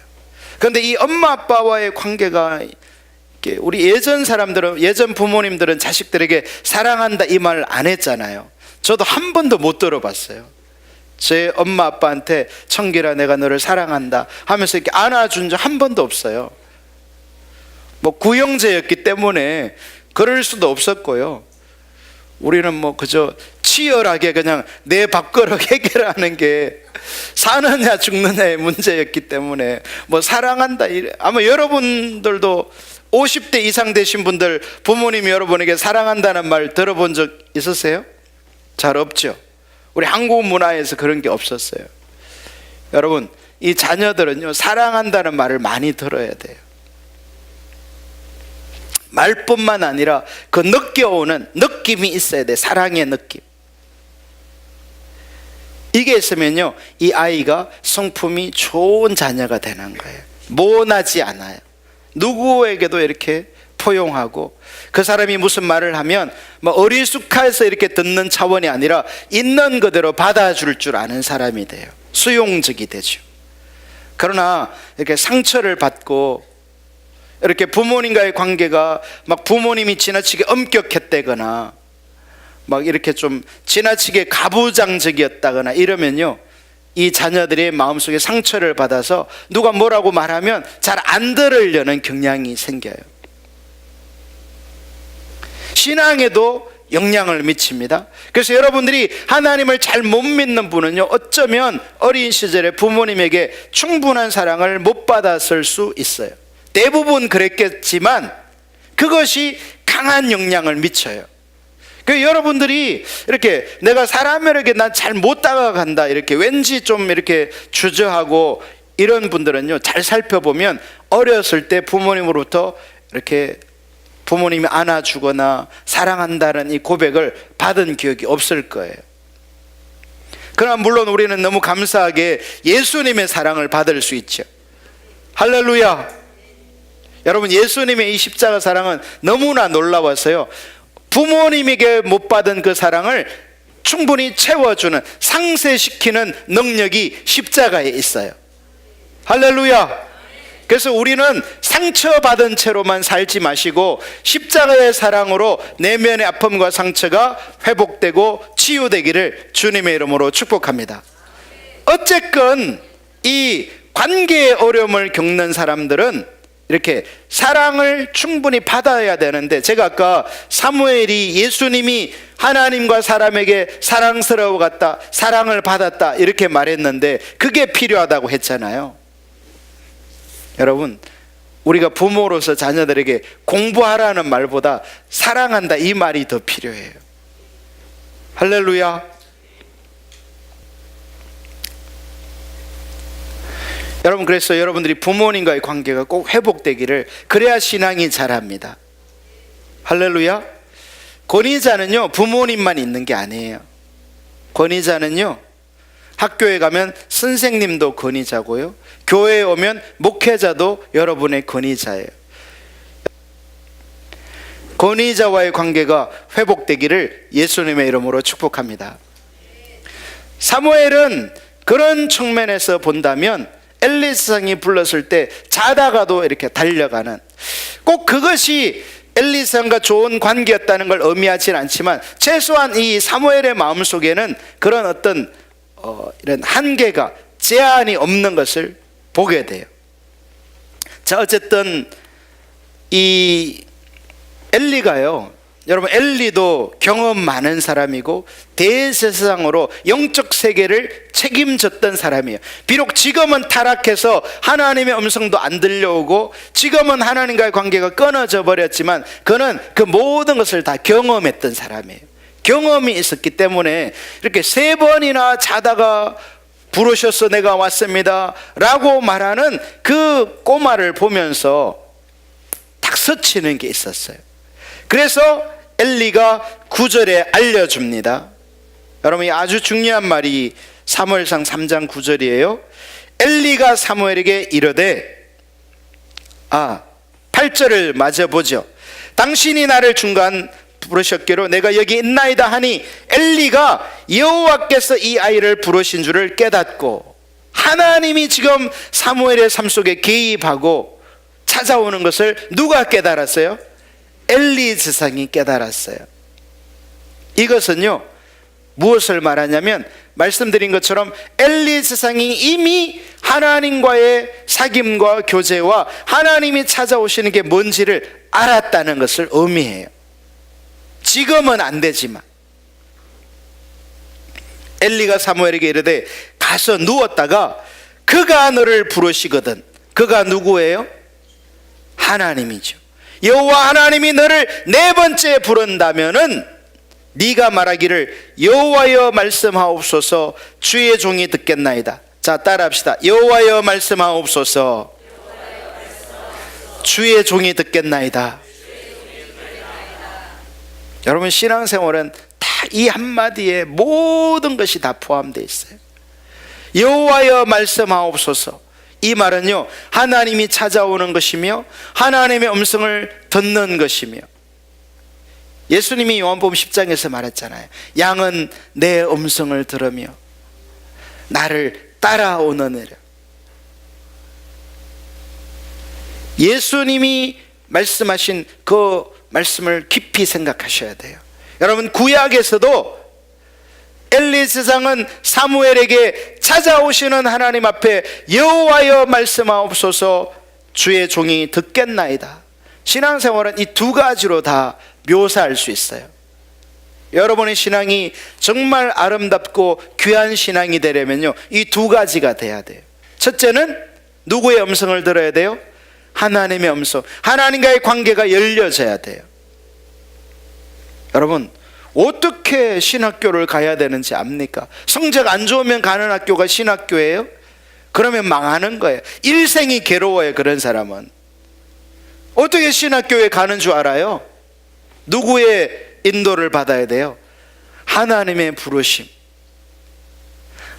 S1: 그런데 이 엄마 아빠와의 관계가, 우리 예전 사람들은, 예전 부모님들은 자식들에게 사랑한다 이 말 안 했잖아요. 저도 한 번도 못 들어봤어요. 제 엄마 아빠한테 청길아 내가 너를 사랑한다 하면서 이렇게 안아준 적 한 번도 없어요. 뭐 구형제였기 때문에 그럴 수도 없었고요. 우리는 뭐 그저 치열하게 그냥 내 밥그릇 해결하는 게 사느냐 죽느냐의 문제였기 때문에 뭐 사랑한다 아마 여러분들도 50대 이상 되신 분들 부모님이 여러분에게 사랑한다는 말 들어본 적 있으세요? 잘 없죠. 우리 한국 문화에서 그런 게 없었어요. 여러분, 이 자녀들은요, 사랑한다는 말을 많이 들어야 돼요. 말뿐만 아니라 그 느껴오는 느낌이 있어야 돼. 사랑의 느낌. 이게 있으면요, 이 아이가 성품이 좋은 자녀가 되는 거예요. 모나지 않아요. 누구에게도 이렇게 포용하고, 그 사람이 무슨 말을 하면 뭐 어리숙해서 이렇게 듣는 차원이 아니라 있는 그대로 받아줄 줄 아는 사람이 돼요. 수용적이 되죠. 그러나 이렇게 상처를 받고 이렇게 부모님과의 관계가 막 부모님이 지나치게 엄격했다거나 막 이렇게 좀 지나치게 가부장적이었다거나 이러면요, 이 자녀들의 마음속에 상처를 받아서 누가 뭐라고 말하면 잘 안 들으려는 경향이 생겨요. 신앙에도 영향을 미칩니다. 그래서 여러분들이 하나님을 잘 못 믿는 분은요, 어쩌면 어린 시절에 부모님에게 충분한 사랑을 못 받았을 수 있어요. 대부분 그랬겠지만 그것이 강한 영향을 미쳐요. 그 여러분들이 이렇게 내가 사람에게 난 잘 못 다가간다, 이렇게 왠지 좀 이렇게 주저하고 이런 분들은요, 잘 살펴보면 어렸을 때 부모님으로부터 이렇게 부모님이 안아주거나 사랑한다는 이 고백을 받은 기억이 없을 거예요. 그러나 물론 우리는 너무 감사하게 예수님의 사랑을 받을 수 있죠. 할렐루야. 여러분, 예수님의 이 십자가 사랑은 너무나 놀라워서요, 부모님에게 못 받은 그 사랑을 충분히 채워주는, 상쇄시키는 능력이 십자가에 있어요. 할렐루야. 그래서 우리는 상처받은 채로만 살지 마시고 십자가의 사랑으로 내면의 아픔과 상처가 회복되고 치유되기를 주님의 이름으로 축복합니다. 어쨌건 이 관계의 어려움을 겪는 사람들은 이렇게 사랑을 충분히 받아야 되는데, 제가 아까 사무엘이 예수님이 하나님과 사람에게 사랑스러워갔다, 사랑을 받았다 이렇게 말했는데 그게 필요하다고 했잖아요. 여러분, 우리가 부모로서 자녀들에게 공부하라는 말보다 사랑한다 이 말이 더 필요해요. 할렐루야. 여러분, 그래서 여러분들이 부모님과의 관계가 꼭 회복되기를, 그래야 신앙이 자랍니다. 할렐루야. 권위자는요, 부모님만 있는 게 아니에요. 권위자는요, 학교에 가면 선생님도 권위자고요, 교회에 오면 목회자도 여러분의 권위자예요. 권위자와의 관계가 회복되기를 예수님의 이름으로 축복합니다. 사무엘은 그런 측면에서 본다면 엘리사장이 불렀을 때 자다가도 이렇게 달려가는, 꼭 그것이 엘리사장과 좋은 관계였다는 걸 의미하지는 않지만 최소한 이 사무엘의 마음속에는 그런 어떤 이런 한계가, 제한이 없는 것을 보게 돼요. 자, 어쨌든 이 엘리가요, 여러분, 엘리도 경험 많은 사람이고 대제사장으로 영적 세계를 책임졌던 사람이에요. 비록 지금은 타락해서 하나님의 음성도 안 들려오고 지금은 하나님과의 관계가 끊어져 버렸지만 그는 그 모든 것을 다 경험했던 사람이에요. 경험이 있었기 때문에 이렇게 3번이나 자다가 부르셔서 내가 왔습니다 라고 말하는 그 꼬마를 보면서 딱 스치는 게 있었어요. 그래서 엘리가 9절에 알려줍니다. 여러분, 이 아주 중요한 말이 사무엘상 3장 9절이에요. 엘리가 사무엘에게 이르되, 8절을 마저 보죠. 당신이 나를 중간 부르셨기로 내가 여기 있나이다 하니 엘리가 여호와께서 이 아이를 부르신 줄을 깨닫고, 하나님이 지금 사무엘의 삶 속에 개입하고 찾아오는 것을 누가 깨달았어요? 엘리 지상이 깨달았어요. 이것은요 무엇을 말하냐면, 말씀드린 것처럼 엘리 지상이 이미 하나님과의 사귐과 교제와 하나님이 찾아오시는 게 뭔지를 알았다는 것을 의미해요. 지금은 안 되지만. 엘리가 사무엘에게 이르되 가서 누웠다가 그가 너를 부르시거든. 그가 누구예요? 하나님이죠. 여호와 하나님이 너를 네 번째 부른다면은 네가 말하기를 여호와여 말씀하옵소서, 주의 종이 듣겠나이다. 자, 따라합시다. 여호와여 말씀하옵소서, 주의 종이 듣겠나이다. 여러분, 신앙생활은 다 이 한마디에 모든 것이 다 포함되어 있어요. 여호와여 말씀하옵소서. 이 말은요 하나님이 찾아오는 것이며 하나님의 음성을 듣는 것이며, 예수님이 요한복음 10장에서 말했잖아요. 양은 내 음성을 들으며 나를 따라오느니라. 예수님이 말씀하신 그 말씀을 깊이 생각하셔야 돼요. 여러분, 구약에서도 엘리 지상은 사무엘에게 찾아오시는 하나님 앞에 여호와여 말씀하옵소서, 주의 종이 듣겠나이다. 신앙생활은 이 두 가지로 다 묘사할 수 있어요. 여러분의 신앙이 정말 아름답고 귀한 신앙이 되려면요 이 두 가지가 돼야 돼요. 첫째는 누구의 음성을 들어야 돼요? 하나님의 음성, 하나님과의 관계가 열려져야 돼요. 여러분, 어떻게 신학교를 가야 되는지 압니까? 성적 안 좋으면 가는 학교가 신학교예요? 그러면 망하는 거예요. 일생이 괴로워요. 그런 사람은 어떻게 신학교에 가는 줄 알아요? 누구의 인도를 받아야 돼요? 하나님의 부르심.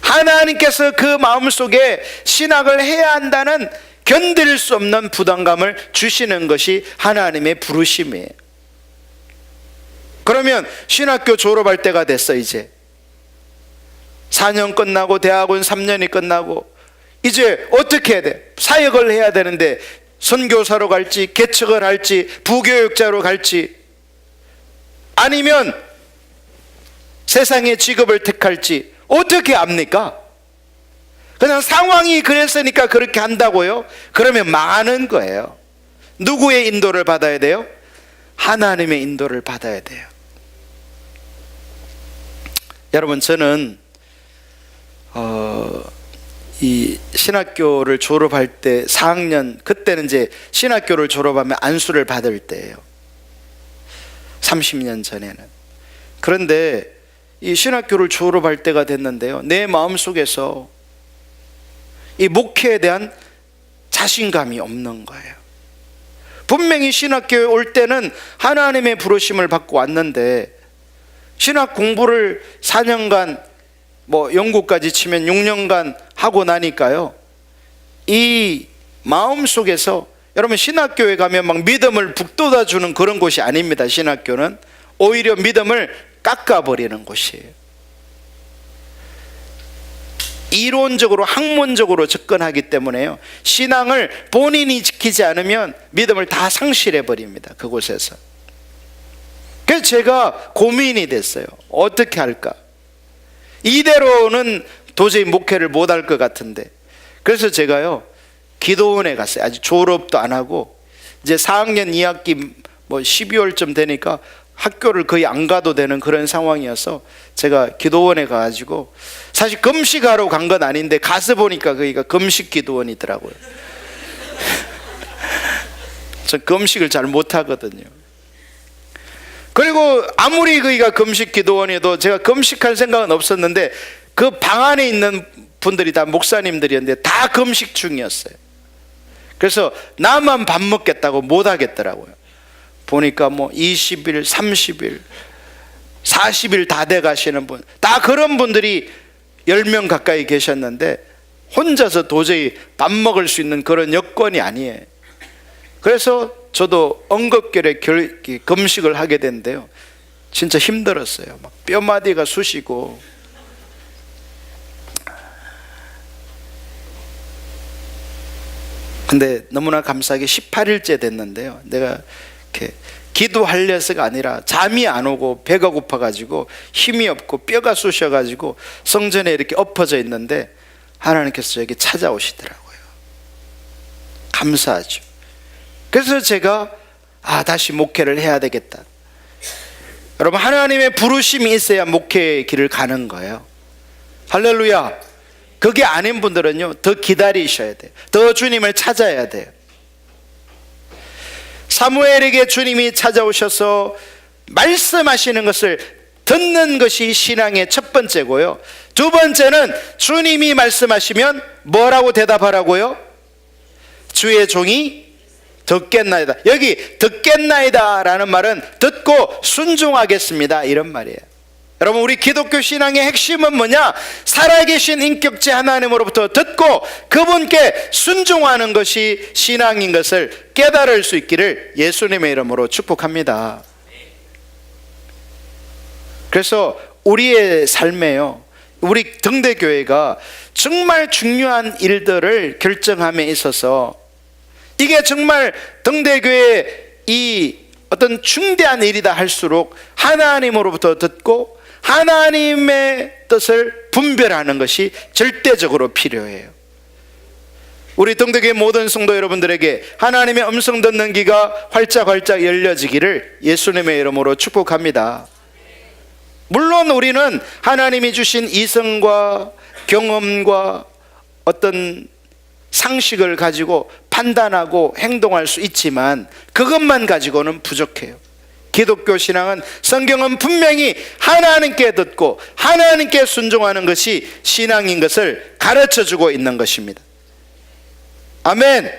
S1: 하나님께서 그 마음속에 신학을 해야 한다는 견딜 수 없는 부담감을 주시는 것이 하나님의 부르심이에요. 그러면 신학교 졸업할 때가 됐어. 이제 4년 끝나고 대학원 3년이 끝나고 이제 어떻게 해야 돼? 사역을 해야 되는데 선교사로 갈지 개척을 할지 부교육자로 갈지 아니면 세상의 직업을 택할지 어떻게 압니까? 그냥 상황이 그랬으니까 그렇게 한다고요? 그러면 망하는 거예요. 누구의 인도를 받아야 돼요? 하나님의 인도를 받아야 돼요. 여러분, 저는 이 신학교를 졸업할 때 4학년, 그때는 이제 신학교를 졸업하면 안수를 받을 때예요. 30년 전에는. 그런데 이 신학교를 졸업할 때가 됐는데요, 내 마음속에서 이 목회에 대한 자신감이 없는 거예요. 분명히 신학교에 올 때는 하나님의 부르심을 받고 왔는데 신학 공부를 4년간 영국까지 치면 6년간 하고 나니까요, 이 마음속에서, 여러분 신학교에 가면 막 믿음을 북돋아주는 그런 곳이 아닙니다. 신학교는 오히려 믿음을 깎아버리는 곳이에요. 이론적으로 학문적으로 접근하기 때문에요, 신앙을 본인이 지키지 않으면 믿음을 다 상실해 버립니다. 그곳에서. 그래서 제가 고민이 됐어요. 어떻게 할까? 이대로는 도저히 목회를 못할 것 같은데, 그래서 제가요 기도원에 갔어요. 아직 졸업도 안 하고 이제 4학년 2학기 12월쯤 되니까 학교를 거의 안 가도 되는 그런 상황이어서 제가 기도원에 가가지고, 사실 금식하러 간 건 아닌데 가서 보니까 거기가 금식 기도원이더라고요. 전 금식을 잘 못하거든요. 그리고 아무리 거기가 금식 기도원이어도 제가 금식할 생각은 없었는데 그 방 안에 있는 분들이 다 목사님들이었는데 다 금식 중이었어요. 그래서 나만 밥 먹겠다고 못 하겠더라고요. 보니까 20일, 30일, 40일 다 돼 가시는 분, 다 그런 분들이 10명 가까이 계셨는데 혼자서 도저히 밥 먹을 수 있는 그런 여건이 아니에요. 그래서 저도 엉겁결에 금식을 하게 된대요. 진짜 힘들었어요. 막 뼈마디가 쑤시고. 근데 너무나 감사하게 18일째 됐는데요, 내가 이렇게 기도하려서가 아니라 잠이 안 오고 배가 고파가지고 힘이 없고 뼈가 쑤셔가지고 성전에 이렇게 엎어져 있는데 하나님께서 저에게 찾아오시더라고요. 감사하죠. 그래서 제가 다시 목회를 해야 되겠다. 여러분, 하나님의 부르심이 있어야 목회의 길을 가는 거예요. 할렐루야. 그게 아닌 분들은요, 더 기다리셔야 돼요. 더 주님을 찾아야 돼요. 사무엘에게 주님이 찾아오셔서 말씀하시는 것을 듣는 것이 신앙의 첫 번째고요. 두 번째는 주님이 말씀하시면 뭐라고 대답하라고요? 주의 종이 듣겠나이다. 여기 듣겠나이다 라는 말은 듣고 순종하겠습니다 이런 말이에요. 여러분, 우리 기독교 신앙의 핵심은 뭐냐? 살아계신 인격체 하나님으로부터 듣고 그분께 순종하는 것이 신앙인 것을 깨달을 수 있기를 예수님의 이름으로 축복합니다. 그래서 우리의 삶에요, 우리 등대교회가 정말 중요한 일들을 결정함에 있어서 이게 정말 등대교회의 이 어떤 중대한 일이다 할수록 하나님으로부터 듣고 하나님의 뜻을 분별하는 것이 절대적으로 필요해요. 우리 등대교회 모든 성도 여러분들에게 하나님의 음성 듣는 귀가 활짝활짝 열려지기를 예수님의 이름으로 축복합니다. 물론 우리는 하나님이 주신 이성과 경험과 어떤 상식을 가지고 판단하고 행동할 수 있지만 그것만 가지고는 부족해요. 기독교 신앙은, 성경은 분명히 하나님께 듣고 하나님께 순종하는 것이 신앙인 것을 가르쳐주고 있는 것입니다. 아멘.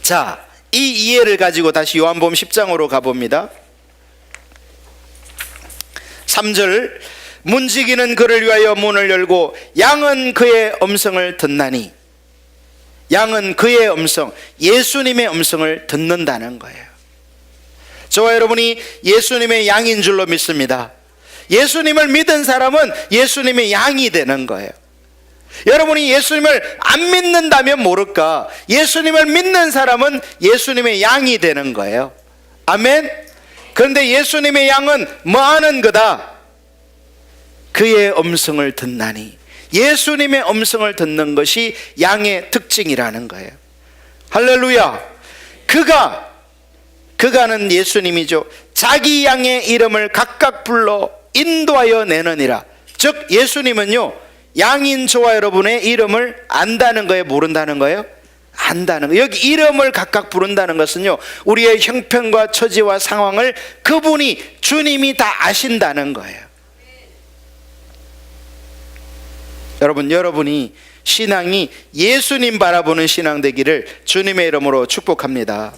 S1: 자, 이 이해를 가지고 다시 요한복음 10장으로 가봅니다. 3절, 문지기는 그를 위하여 문을 열고 양은 그의 음성을 듣나니. 양은 그의 음성, 예수님의 음성을 듣는다는 거예요. 저와 여러분이 예수님의 양인 줄로 믿습니다. 예수님을 믿은 사람은 예수님의 양이 되는 거예요. 여러분이 예수님을 안 믿는다면 모를까, 예수님을 믿는 사람은 예수님의 양이 되는 거예요. 아멘. 그런데 예수님의 양은 뭐 하는 거다? 그의 음성을 듣나니. 예수님의 음성을 듣는 것이 양의 특징이라는 거예요. 할렐루야. 그가는 예수님이죠. 자기 양의 이름을 각각 불러 인도하여 내느니라. 즉 예수님은요, 양인 저와 여러분의 이름을 안다는 거예요, 모른다는 거예요? 안다는 거예요. 여기 이름을 각각 부른다는 것은요, 우리의 형편과 처지와 상황을 그분이, 주님이 다 아신다는 거예요. 여러분이 신앙이 예수님 바라보는 신앙 되기를 주님의 이름으로 축복합니다.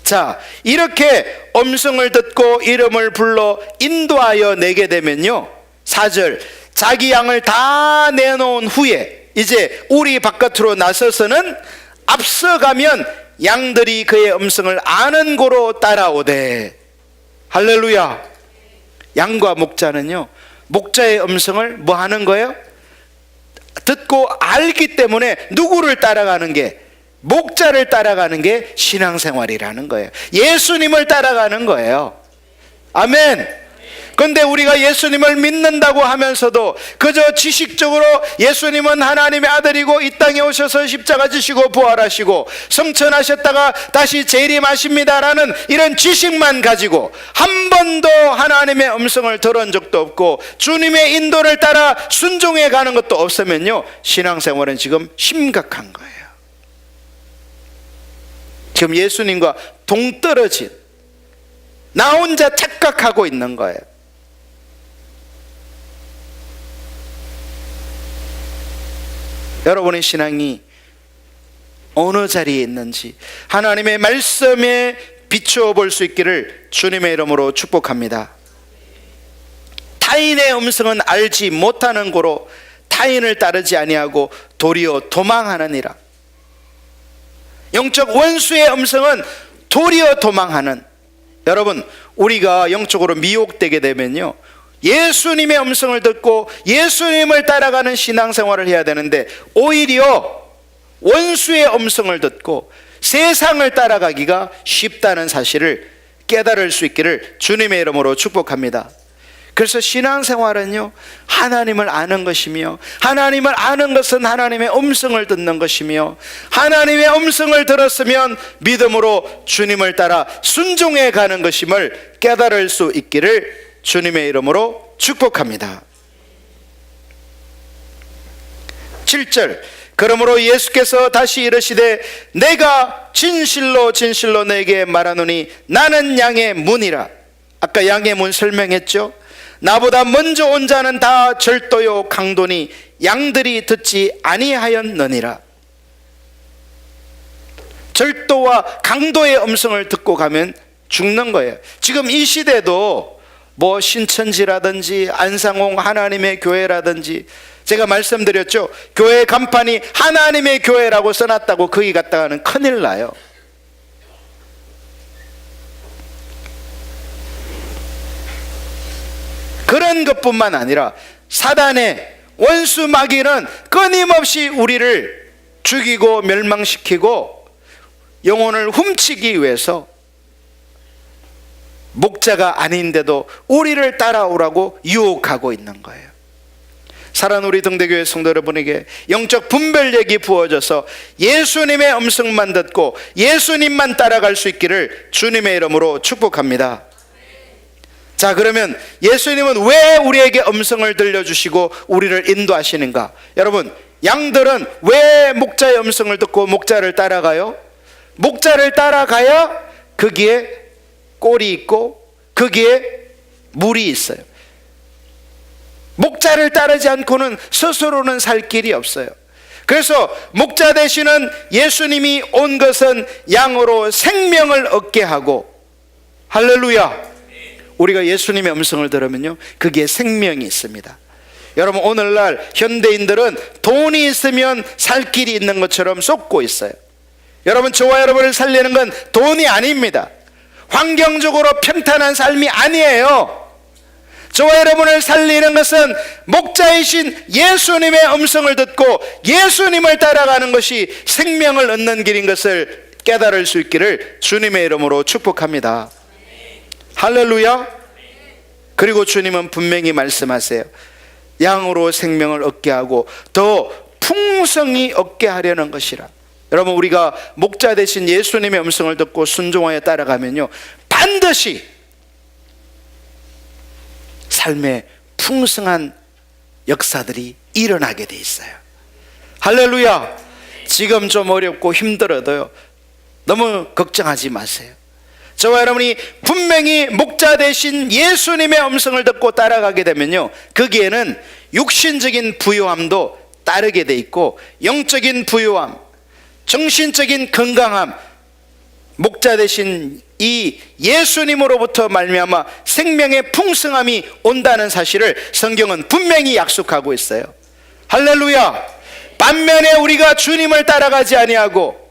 S1: 자, 이렇게 음성을 듣고 이름을 불러 인도하여 내게 되면요, 4절, 자기 양을 다 내놓은 후에 이제 우리 바깥으로 나서서는 앞서가면 양들이 그의 음성을 아는 고로 따라오되. 할렐루야. 양과 목자는요, 목자의 음성을 뭐 하는 거예요? 듣고 알기 때문에 누구를 따라가는 게, 목자를 따라가는 게 신앙생활이라는 거예요. 예수님을 따라가는 거예요. 아멘. 그런데 우리가 예수님을 믿는다고 하면서도 그저 지식적으로 예수님은 하나님의 아들이고 이 땅에 오셔서 십자가 지시고 부활하시고 성천하셨다가 다시 재림하십니다라는 이런 지식만 가지고 한 번도 하나님의 음성을 들은 적도 없고 주님의 인도를 따라 순종해 가는 것도 없으면요, 신앙생활은 지금 심각한 거예요. 지금 예수님과 동떨어진, 나 혼자 착각하고 있는 거예요. 여러분의 신앙이 어느 자리에 있는지 하나님의 말씀에 비추어 볼 수 있기를 주님의 이름으로 축복합니다. 타인의 음성은 알지 못하는 고로 타인을 따르지 아니하고 도리어 도망하느니라. 영적 원수의 음성은 도리어 도망하는. 여러분, 우리가 영적으로 미혹되게 되면요, 예수님의 음성을 듣고 예수님을 따라가는 신앙생활을 해야 되는데 오히려 원수의 음성을 듣고 세상을 따라가기가 쉽다는 사실을 깨달을 수 있기를 주님의 이름으로 축복합니다. 그래서 신앙생활은요, 하나님을 아는 것이며, 하나님을 아는 것은 하나님의 음성을 듣는 것이며, 하나님의 음성을 들었으면 믿음으로 주님을 따라 순종해 가는 것임을 깨달을 수 있기를 주님의 이름으로 축복합니다. 7절, 그러므로 예수께서 다시 이르시되 내가 진실로 진실로 너에게 말하노니 나는 양의 문이라. 아까 양의 문 설명했죠. 나보다 먼저 온 자는 다 절도요 강도니 양들이 듣지 아니하였느니라. 절도와 강도의 음성을 듣고 가면 죽는 거예요. 지금 이 시대도 뭐 신천지라든지 안상홍 하나님의 교회라든지, 제가 말씀드렸죠, 교회 간판이 하나님의 교회라고 써놨다고 거기 갔다가는 큰일 나요. 그런 것뿐만 아니라 사단의 원수 마귀는 끊임없이 우리를 죽이고 멸망시키고 영혼을 훔치기 위해서 목자가 아닌데도 우리를 따라오라고 유혹하고 있는 거예요. 사랑하는 우리 등대교회 성도 여러분에게 영적 분별력이 부어져서 예수님의 음성만 듣고 예수님만 따라갈 수 있기를 주님의 이름으로 축복합니다. 자, 그러면 예수님은 왜 우리에게 음성을 들려주시고 우리를 인도하시는가? 여러분, 양들은 왜 목자의 음성을 듣고 목자를 따라가요? 목자를 따라가야 거기에 꼴이 있고 거기에 물이 있어요. 목자를 따르지 않고는 스스로는 살 길이 없어요. 그래서 목자 되시는 예수님이 온 것은 양으로 생명을 얻게 하고, 할렐루야, 우리가 예수님의 음성을 들으면요, 거기에 생명이 있습니다. 여러분, 오늘날 현대인들은 돈이 있으면 살 길이 있는 것처럼 쏟고 있어요. 여러분, 저와 여러분을 살리는 건 돈이 아닙니다. 환경적으로 평탄한 삶이 아니에요. 저와 여러분을 살리는 것은 목자이신 예수님의 음성을 듣고 예수님을 따라가는 것이 생명을 얻는 길인 것을 깨달을 수 있기를 주님의 이름으로 축복합니다. 할렐루야. 그리고 주님은 분명히 말씀하세요. 양으로 생명을 얻게 하고 더 풍성히 얻게 하려는 것이라. 여러분, 우리가 목자 되신 예수님의 음성을 듣고 순종하여 따라가면요, 반드시 삶의 풍성한 역사들이 일어나게 돼 있어요. 할렐루야. 지금 좀 어렵고 힘들어도요, 너무 걱정하지 마세요. 저와 여러분이 분명히 목자 되신 예수님의 음성을 듣고 따라가게 되면요, 거기에는 육신적인 부요함도 따르게 돼 있고 영적인 부요함, 정신적인 건강함, 목자 되신 이 예수님으로부터 말미암아 생명의 풍성함이 온다는 사실을 성경은 분명히 약속하고 있어요. 할렐루야. 반면에 우리가 주님을 따라가지 아니하고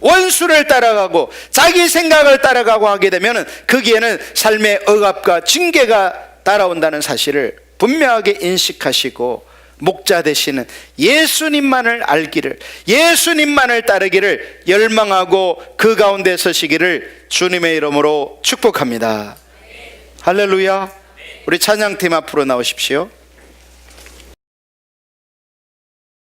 S1: 원수를 따라가고 자기 생각을 따라가고 하게 되면 거기에는 삶의 억압과 징계가 따라온다는 사실을 분명하게 인식하시고 목자 되시는 예수님만을 알기를, 예수님만을 따르기를 열망하고 그 가운데 서시기를 주님의 이름으로 축복합니다. 할렐루야. 우리 찬양팀 앞으로 나오십시오.